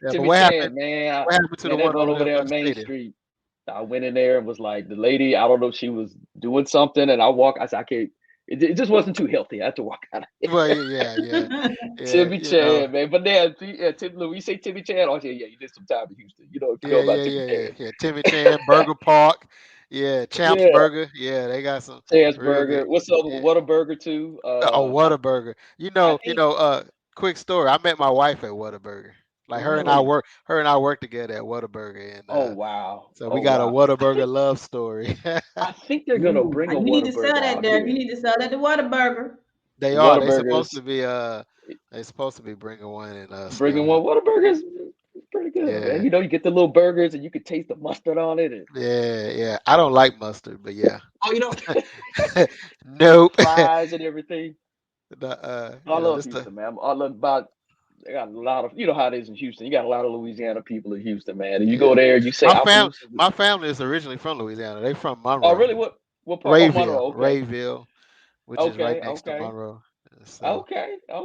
Yeah, but Timmy Chan, man, what happened to the man, that one one over over there there by on the Main stadium? Street. I went in there and was like, the lady, I don't know if she was doing something, and I said, I can't. It just wasn't too healthy. I had to walk out of here. Well, yeah, Timmy Chan, man. But then, yeah, when you say Timmy Chan, I say, yeah, you did some time in Houston. You know, if you know about Timmy Chan. yeah. Timmy Chan, Burger Park, yeah, Champs Yeah, Burger, yeah, they got some Chan's real good. Burger. What's the other Yeah. one? Whataburger too. Oh, Whataburger. I think. Quick story. I met my wife at Whataburger. Like Really? her and I worked together at Whataburger, and Oh wow. so we Oh got a wow. Whataburger love story. I think they're gonna Ooh, bring a you need to sell Whataburger that, out Derek. You here. need to sell that to Whataburger. They The are. Whataburgers. They supposed to be bringing one in Bringing Scotland. one Whataburger is pretty good, man. Yeah, You know, you get the little burgers and you can taste the mustard on it. And, yeah. I don't like mustard, but yeah. oh, you know, Nope. fries and everything. I love This the Houston, man. I love about. They got a lot of, you know how it is in Houston. You got a lot of Louisiana people in Houston, man. And you go yeah. there, you say Opelousas. My family is originally from Louisiana. They from Oh, Monroe, really? What part? Oh, Monroe. Okay, Rayville, which is right okay, next to okay, Monroe. So okay. yeah.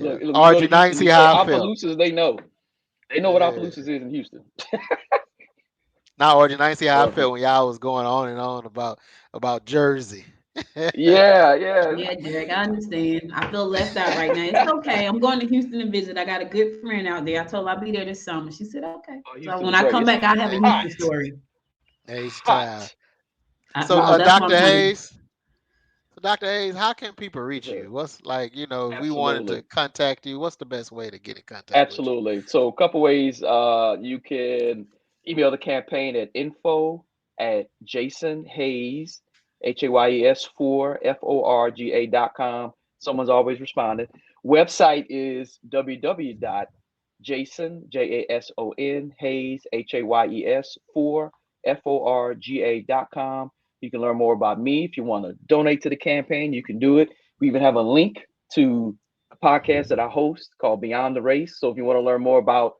Look. When you go to Audrey, now you Houston, see you say how I felt. Opelousas, they know. They know what Yeah. Opelousas is in Houston. Now, Audrey, now you see how I Love felt it. when y'all was going on and on about Jersey. Yeah. Yeah, Derek, I understand. I feel left out right now. It's okay. I'm going to Houston to visit. I got a good friend out there. I told her I'll be there this summer. She said, okay. Oh, So Houston when is I great. come It's back, I'll have a hot, Houston story. H child. hot. So, That's my plan. Dr. Hayes, how can people Yes, reach sir. you? What's like, if we wanted to Absolutely. contact you, what's the best way to get in contact with you? Absolutely. So a couple ways. You can email the campaign at info at Jason Hayes, Hayes 4FORGA.com. Someone's always responded. Website is www.jason, Jason, Hayes, Hayes 4FORGA.com. You can learn more about me. If you want to donate to the campaign, you can do it. We even have a link to podcast that I host called Beyond the Race. So if you want to learn more about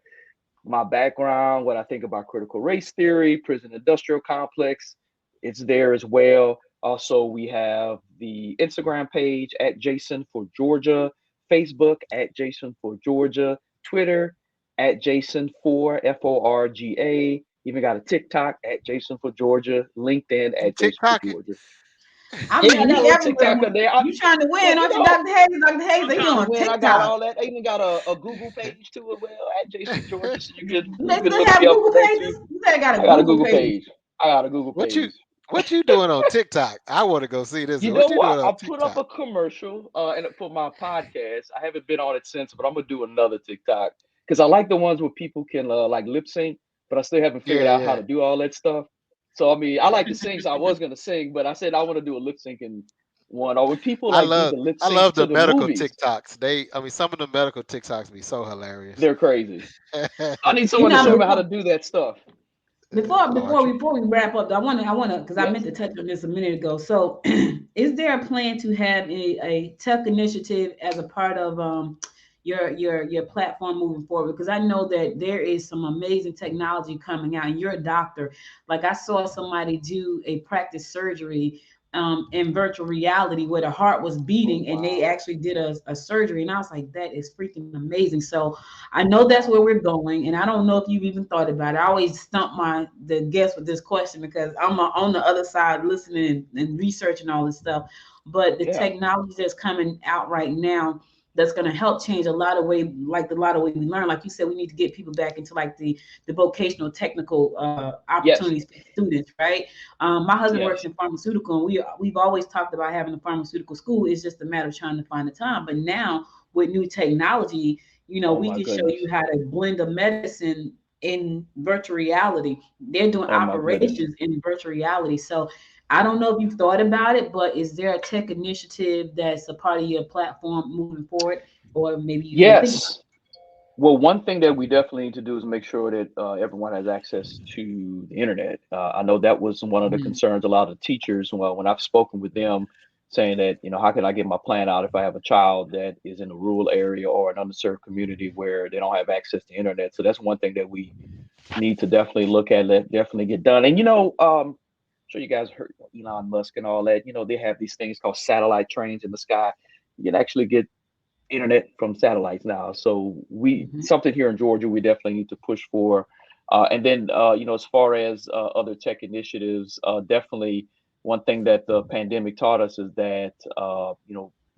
my background, what I think about critical race theory, prison industrial complex, it's there as well. Also, we have the Instagram page at Jason for Georgia, Facebook at Jason for Georgia, Twitter at Jason for FORGA. Even got a TikTok at Jason for Georgia, LinkedIn You at Jason for TikToking? Georgia. I Yeah, I mean, got a he little everywhere. TikTok up there. You trying to Well, win, you aren't you, know, Dr. Hayes? Dr. Hayes, I'm he trying to on win. I got TikTok. all that. I even got a Google page too as well at Jason Georgia, so Do you they can still look have me up Google there too. pages? You said I got I a got a Google Google page. page. I got a Google What you page. what you doing on TikTok? I want to go see this. You What know you doing what? on I put up TikTok? a commercial and for my podcast. I haven't been on it since, but I'm gonna do another TikTok because I like the ones where people can like lip sync, but I still haven't figured out how Yeah. to do all that stuff. So I mean, I Yeah. like to sing, so I was gonna sing, but I said I want to do a lip syncing one, or when people like do the lip I syncs love to the the medical movies, TikToks. Some of the medical TikToks be so hilarious. they're crazy. I need You someone to know, show me how to do that stuff. Audrey. before we wrap up, I want to, because I Yes. meant to touch on this a minute ago. So, is there a plan to have a tech initiative as a part of your platform moving forward? Because I know that there is some amazing technology coming out, and you're a doctor. Like I saw somebody do a practice surgery in virtual reality where the heart was Oh beating, and they wow. actually did a surgery, and I was like, that is freaking amazing. So I know that's where we're going, and I don't know if you've even thought about it. I always stump the guest with this question because I'm on the other side listening and researching all this stuff. But the Yeah. technology that's coming out right now that's going to help change a lot of way, like a lot of way we learn. Like you said, we need to get people back into like the vocational technical Yes. opportunities for students, right? My husband Yes. works in pharmaceutical, and we've always talked about having a pharmaceutical school. It's just a matter of trying to find the time. But now with new technology, Oh we my can show goodness. you how to blend a medicine in virtual reality. They're doing Oh my goodness. operations in virtual reality. So I don't know if you've thought about it, but is there a tech initiative that's a part of your platform moving forward, or maybe you didn't think about Yes. Well, one thing that we definitely need to do is make sure that everyone has access to the internet. I know that was one of the it? concerns a lot of teachers. Well, when I've spoken with them, saying that how can I get my plan out if I have a child that is in a rural area or an underserved community where they don't have access to internet. So that's one thing that we need to definitely look at, definitely get done. And sure you guys heard Elon Musk and all that. They have these things called satellite trains in the sky. You can actually get internet from satellites now. So we Mhm. something here in Georgia we definitely need to push for. And then as far as other tech initiatives, definitely one thing that the pandemic taught us is that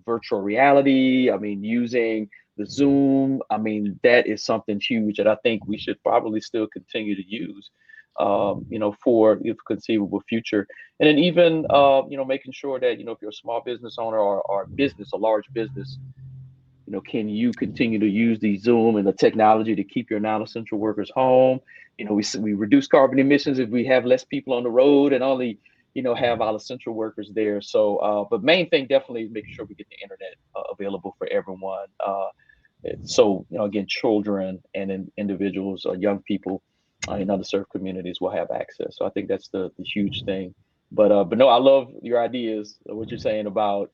virtual reality. I mean, using the Zoom. I mean, that is something huge that I think we should probably still continue to use. For the conceivable future, and then even making sure that if you're a small business owner or a large business, can you continue to use the Zoom and the technology to keep your non-essential workers home? We reduce carbon emissions if we have less people on the road and only, have our essential workers there. So, but main thing definitely is making sure we get the internet available for everyone. So, again, children and individuals or young people in underserved communities will have access. So I think that's the huge thing. But no, I love your ideas, what you're saying about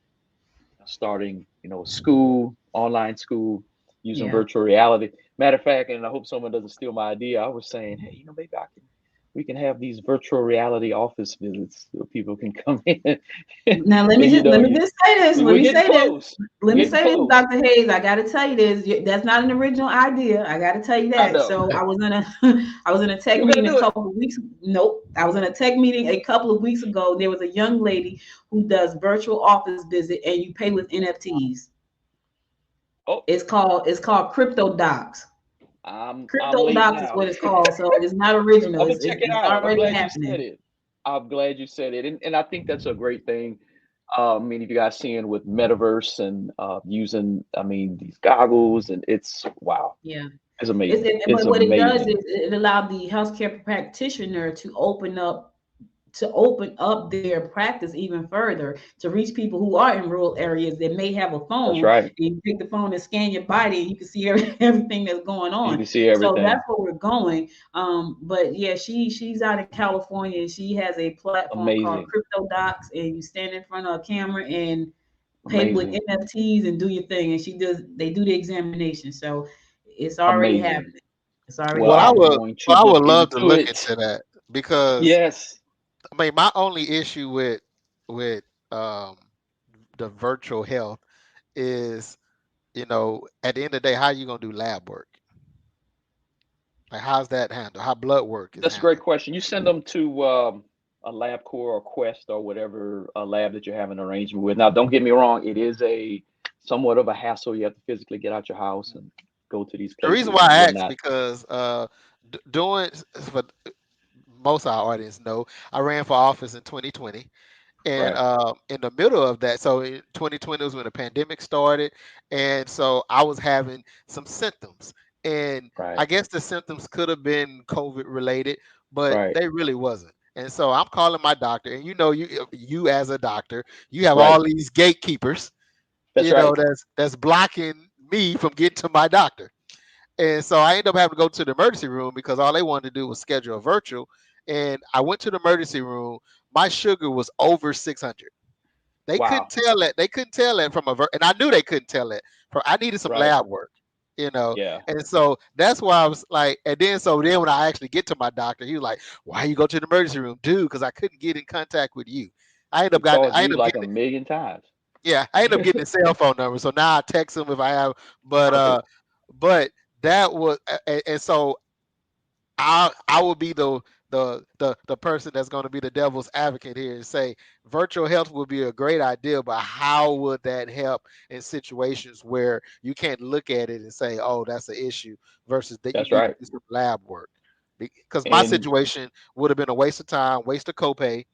starting, school, online school, using Yeah. virtual reality. Matter of fact, and I hope someone doesn't steal my idea. I was saying, hey, maybe we can have these virtual reality office visits so people can come in and, Now let me just let me you, just say this. Let we're me getting say this. close. Let me Getting say this, close. Dr. Hayes. I got to tell you this. That's not an original idea. I got to tell you I that. know. So I was in a I was in a tech You're gonna meeting a do it. couple of weeks. Nope. I was in a tech meeting a couple of weeks ago. There was a young lady who does virtual office visit, and you pay with NFTs. Oh, It's called Crypto Docs. I'm Crypto late Docs is now. what it's called. So it's not original. I'm gonna It's check it's, it it's out. I'm already glad you said happening. it. I'm glad you said it, and I think that's a great thing. I mean, if you guys seeing with metaverse and using, I mean, these goggles, and it's wow, Yeah. it's amazing. But It's what it does is amazing. it allowed the healthcare practitioner to open up their practice even further to reach people who are in rural areas that may have a That's phone, right. and you pick the phone and scan your body and you can see everything that's going You on. can see So that's everything. where we're going. But yeah, she's out in California and she has a platform called Amazing, Crypto Docs, and you stand in front of a camera and pay with amazing, NFTs and do your thing, and they do the examination. So it's already amazing. happening. It's already Well, Well, I I'm would, happening. going to well, I look would love to into look it. into that because Yes, I mean, my only issue with um, the virtual health is, at the end of the day, how you gonna do lab work? Like, how's that handled? How blood work is that's a great handled? question. You send them to a LabCorp or Quest or whatever lab that you're having an arrangement with. Now, don't get me wrong; it is a somewhat of a hassle. You have to physically get out your house and go to these The reason places why and I asked whatnot. because doing for most of our audience know I ran for office in 2020. And Right, in the middle of that, so in 2020 was when the pandemic started, and so I was having some symptoms, and I right, guess the symptoms could have been COVID related, but right, they really wasn't. And so I'm calling my doctor, and you as a doctor, you have right. all these gatekeepers, That's right. that's blocking me from getting to my doctor. And so I ended up having to go to the emergency room because all they wanted to do was schedule a virtual. And I went to the emergency room. My sugar was over 600. They couldn't Wow. tell that. They couldn't tell that from and I knew they couldn't tell that. I needed some Right. lab work, Yeah. And so that's why I was like, and then when I actually get to my doctor, he was like, "Why you go to the emergency room, dude? Because I couldn't get in contact with you. We called I you ended up like a getting, million times. yeah, I ended up getting a cell phone number. So now I text him if I have, but Perfect. but that was, and so I will be the person that's going to be the devil's advocate here and say virtual health would be a great idea, but how would that help in situations where you can't look at it and say, oh, that's an issue, versus that you That's need to right. do some lab work? Because my And situation would have been a waste of time, waste of copay,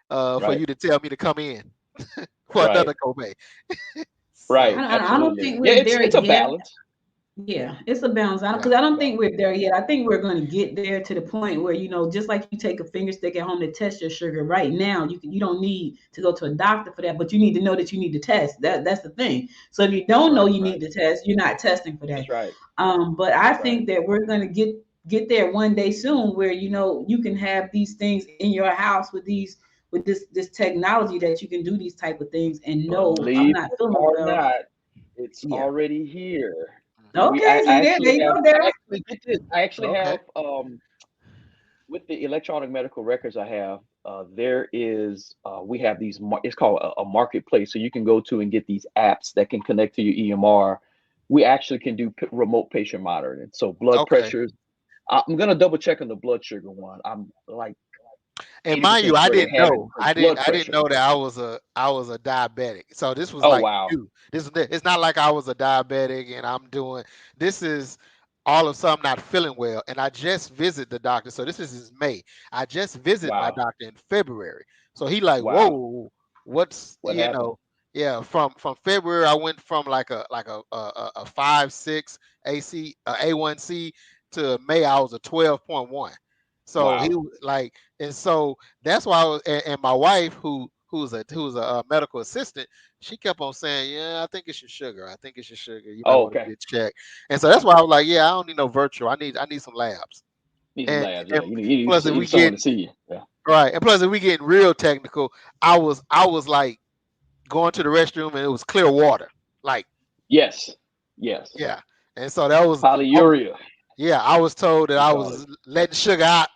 for right, you to tell me to come in for right, another copay. right. So I don't Absolutely. think Yeah, we're it's there it's a yet. balance. Yeah, it's a balance. I don't yeah, because I don't think Balance. we're there yet. I think we're going to get there to the point where just like you take a finger stick at home to test your sugar. Right now, you don't need to go to a doctor for that, but you need to know that you need to test. That's the thing. So if you that's don't know right. you need to test, you're not testing for that. That's right. But I That's right. think that we're going to get there one day soon, where you can have these things in your house with this technology that you can do these type of things and know I'm Believe not it feeling or well. not, it's Yeah. already here. We Okay. I See there actually you have go, I there. actually get this. I actually Okay. have with the electronic medical records I have. there is we have these it's called a marketplace, so you can go to and get these apps that can connect to your EMR. We actually can do remote patient monitoring, so blood Okay. pressures. I'm gonna double check on the blood sugar one. I'm like And mind you, 80% I sure they didn't have it know. for blood I didn't pressure. know that I was a diabetic. So this was Oh like wow, new. It's not like I was a diabetic and I'm doing this is all of a sudden I'm not feeling well. And I just visit the doctor. So this is May. I just visit my wow, doctor in February. So he like, wow. whoa, what's What happened? yeah, from February I went from like a 5.6 AC A1C to May I was a 12.1. So he Wow. like and so that's why I was, and my wife, who's a medical assistant, she kept on saying, "Yeah, I think it's your sugar. I think it's your sugar. You might Oh, want to okay. get checked." And so that's why I was like, "Yeah, I don't need no virtual. I need some labs." Need some And, labs. and Yeah, plus, if you we need someone get to see you. Yeah. right, and plus if we getting real technical, I was like going to the restroom and it was clear water, like Yes. Yes. yeah. And so that was Polyuria. yeah, I was told that We I call it. was letting sugar out.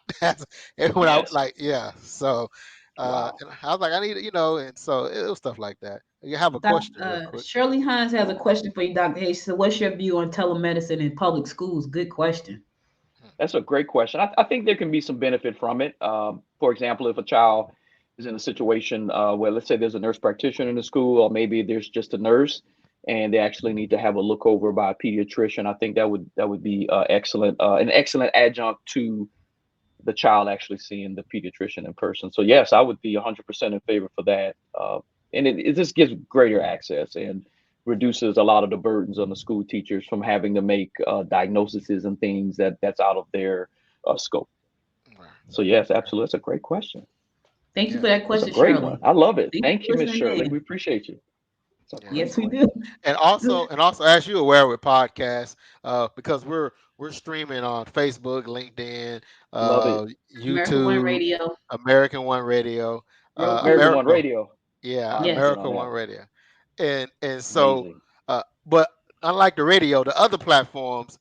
And when I Yes. like, yeah. So, Wow. and I was like, I need, and so it was stuff like that. You have a question real quick. Shirley Hines has a question for you, Dr. Hayes. So, what's your view on telemedicine in public schools? Good question. That's a great question. I think there can be some benefit from it. For example, if a child is in a situation where, let's say, there's a nurse practitioner in the school, or maybe there's just a nurse, and they actually need to have a look over by a pediatrician, I think that would be excellent, an excellent adjunct to the child actually seeing the pediatrician in person. So yes, I would be 100% in favor for that. And it just gives greater access and reduces a lot of the burdens on the school teachers from having to make diagnoses and things that's out of their scope. Right. So yes, absolutely, that's a great question. Thank you Yeah, for that That's a question, great Shirley. one. I love it. Thank you Thank you, for Miss listening Shirley. We in. appreciate you. It's a yeah. great Yes, we question. do. And also, as you aware with podcasts, because we're streaming on Facebook, LinkedIn, Love it. America One YouTube, Radio, American One Radio, Roku. American One America. Radio. Yeah, I'll get Yes. in on America that One one. Radio, and so, Amazing. but unlike the radio, the other platforms,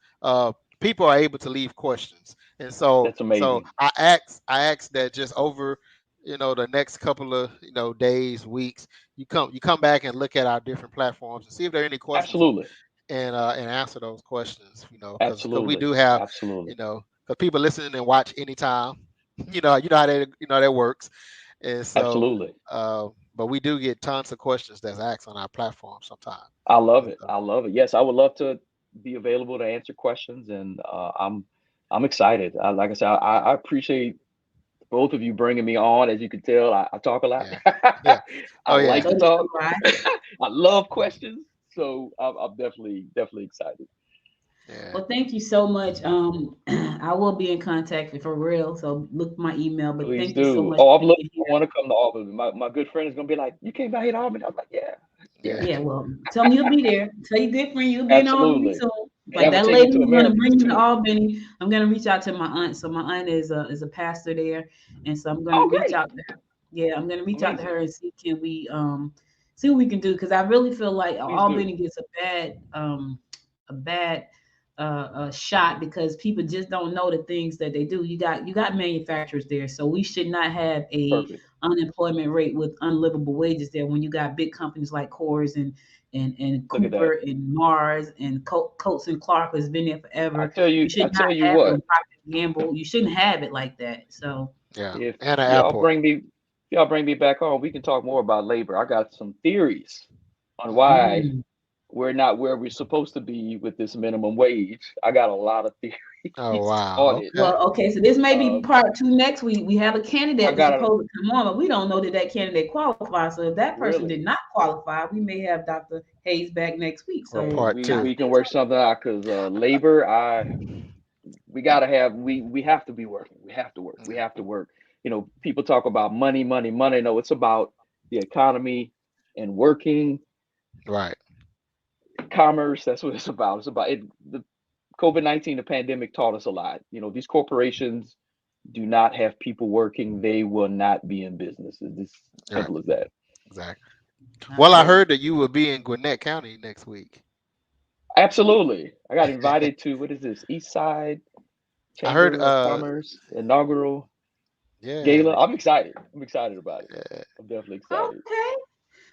people are able to leave questions, and That's so amazing. I asked that just over, the next couple of days, weeks, you come back and look at our different platforms and see if there are any questions Absolutely. and answer those questions, because we Absolutely. do have, Absolutely. because people listen and watch anytime, you know how that that works. And so, Absolutely. but we do get tons of questions that's asked on our platform sometimes. I love And it. so, I love it. Yes, I would love to be available to answer questions, and I'm excited. Like I said, I appreciate both of you bringing me on. As you can tell, I talk a lot. yeah, yeah, I oh like yeah, So to do talk. I. I love questions, so I'm definitely excited. yeah, Well, thank you so much. I will be in contact for real. So look for my email. But Please thank you so do. much Oh, for I'm looking. being I here. want to come to Albany. My good friend is gonna be like, "You came by here to Albany?" I'm like, "Yeah, yeah, yeah, Yeah, well, tell me you'll be there. Tell your good friend you'll be in Albany absolutely." soon. And Like I'm gonna that take you lady to who's gonna bring Americans me to too. Albany, I'm gonna reach out to my aunt. So my aunt is a pastor there, and so I'm gonna Oh, reach great, out to her. Yeah, I'm gonna reach out to amazing. her and see can we see what we can do because I really feel like Please do. Albany gets a bad shot because people just don't know the things that they do. You got manufacturers there, so we should not have a Perfect. unemployment rate with unlivable wages there when you got big companies like Coors and Look at that. Cooper and Mars and Coates and Clark has been there I forever. tell You you. should I not tell you have what. a Procter and Gamble. You shouldn't have it like that. So yeah, If and an y'all airport. bring me, if y'all bring me back on, we can talk more about labor. I got some theories on Mhm. why mm, we're not where we're supposed to be with this minimum wage. I got a lot of Oh theories on wow, it. okay, well, okay, so this may be Um, part two next week. We have a I candidate that's got a supposed to come on, but we don't know that that candidate qualifies. So if that person did really. not qualify, we may have Dr. Hayes back next week. or So Hey, part I two. we can stay work tuned. something out because labor. We gotta have we have to be working. We have to work. We Yeah, have to work. People talk about money, money, money. No, it's about the economy and working right, commerce. That's what it's about. It's about it. The COVID-19, the pandemic taught us a lot. These corporations do not have people working, they will not be in business. It's as right, simple as that. exactly. All Well, I right. heard that you will be in Gwinnett County next week. Absolutely. I got invited to what is this? East Side I heard, Chamber of Commerce inaugural. Yeah. gala. I'm excited. I'm excited about it. Yeah. I'm definitely excited. Okay.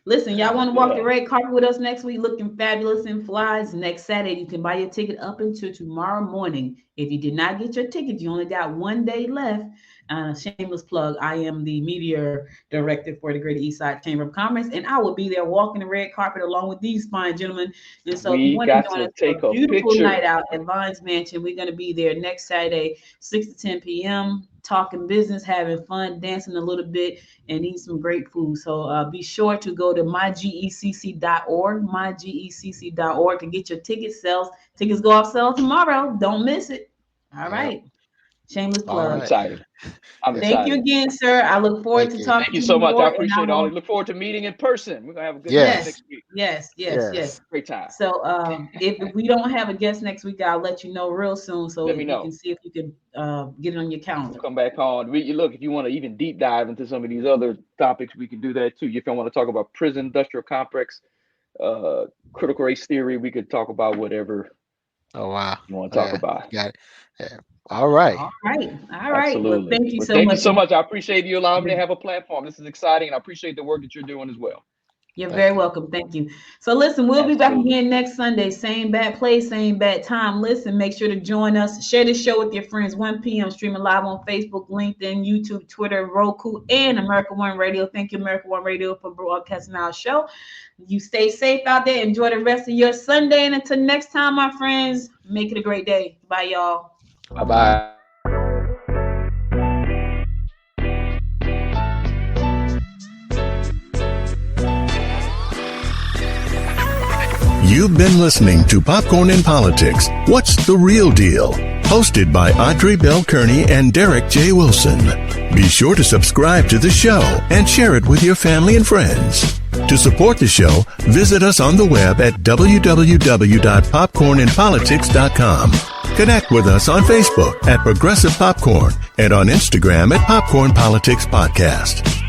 Listen, y'all want to walk the Yeah. red carpet with us next week looking fabulous in flies? Next Saturday, you can buy your ticket up until tomorrow morning. If you did not get your ticket, you only got 1 day left. Shameless plug, I am the media director for the Greater Eastside Chamber of Commerce, and I will be there walking the red carpet along with these fine gentlemen. And so if you We want to got join to us for take a a beautiful night picture. out at Vines Mansion, we're going to be there next Saturday, 6 to 10 p.m., talking business, having fun, dancing a little bit, and eat some great food. So be sure to go to mygecc.org, mygecc.org to get your ticket sales. Tickets go off sale tomorrow. Don't miss it. All Yep. right. Shameless All plug. I'm right. excited. I'm Yeah. Thank you excited. again, sir. I look forward Thank to you. talking Thank you to so you much. more. I And appreciate I all. will, Look forward to meeting in person. We're gonna have a good yes, time next week. yes. Yes. Great time. So if we don't have a guest next week, I'll let you know real soon so Let me you can know. see if you can get it on your We'll calendar. come back on. Look, if you want to even deep dive into some of these other topics, we can do that too. If you want to talk about prison industrial complex, critical race theory, we could talk about whatever Oh wow. you want to talk Yeah. about. Got it. Yeah. All right. All right. Well, Absolutely. thank you Well, so thank you much. so much. I appreciate you allowing me to have a platform. This is exciting, and I appreciate the work that you're doing as well. You're Thank very you. welcome. Thank you. So listen, we'll be back Absolutely. again next Sunday. Same bad place, same bad time. Listen, make sure to join us. Share this show with your friends. 1 p.m. streaming live on Facebook, LinkedIn, YouTube, Twitter, Roku, and America One Radio. Thank you, America One Radio, for broadcasting our show. You stay safe out there. Enjoy the rest of your Sunday. And until next time, my friends, make it a great day. Bye, y'all. Bye-bye. You've been listening to Popcorn in Politics. What's the real deal? Hosted by Audrey Bell Kearney and Derek J. Wilson. Be sure to subscribe to the show and share it with your family and friends. To support the show, visit us on the web at www.popcorninpolitics.com. Connect with us on Facebook at Progressive Popcorn and on Instagram at Popcorn Politics Podcast.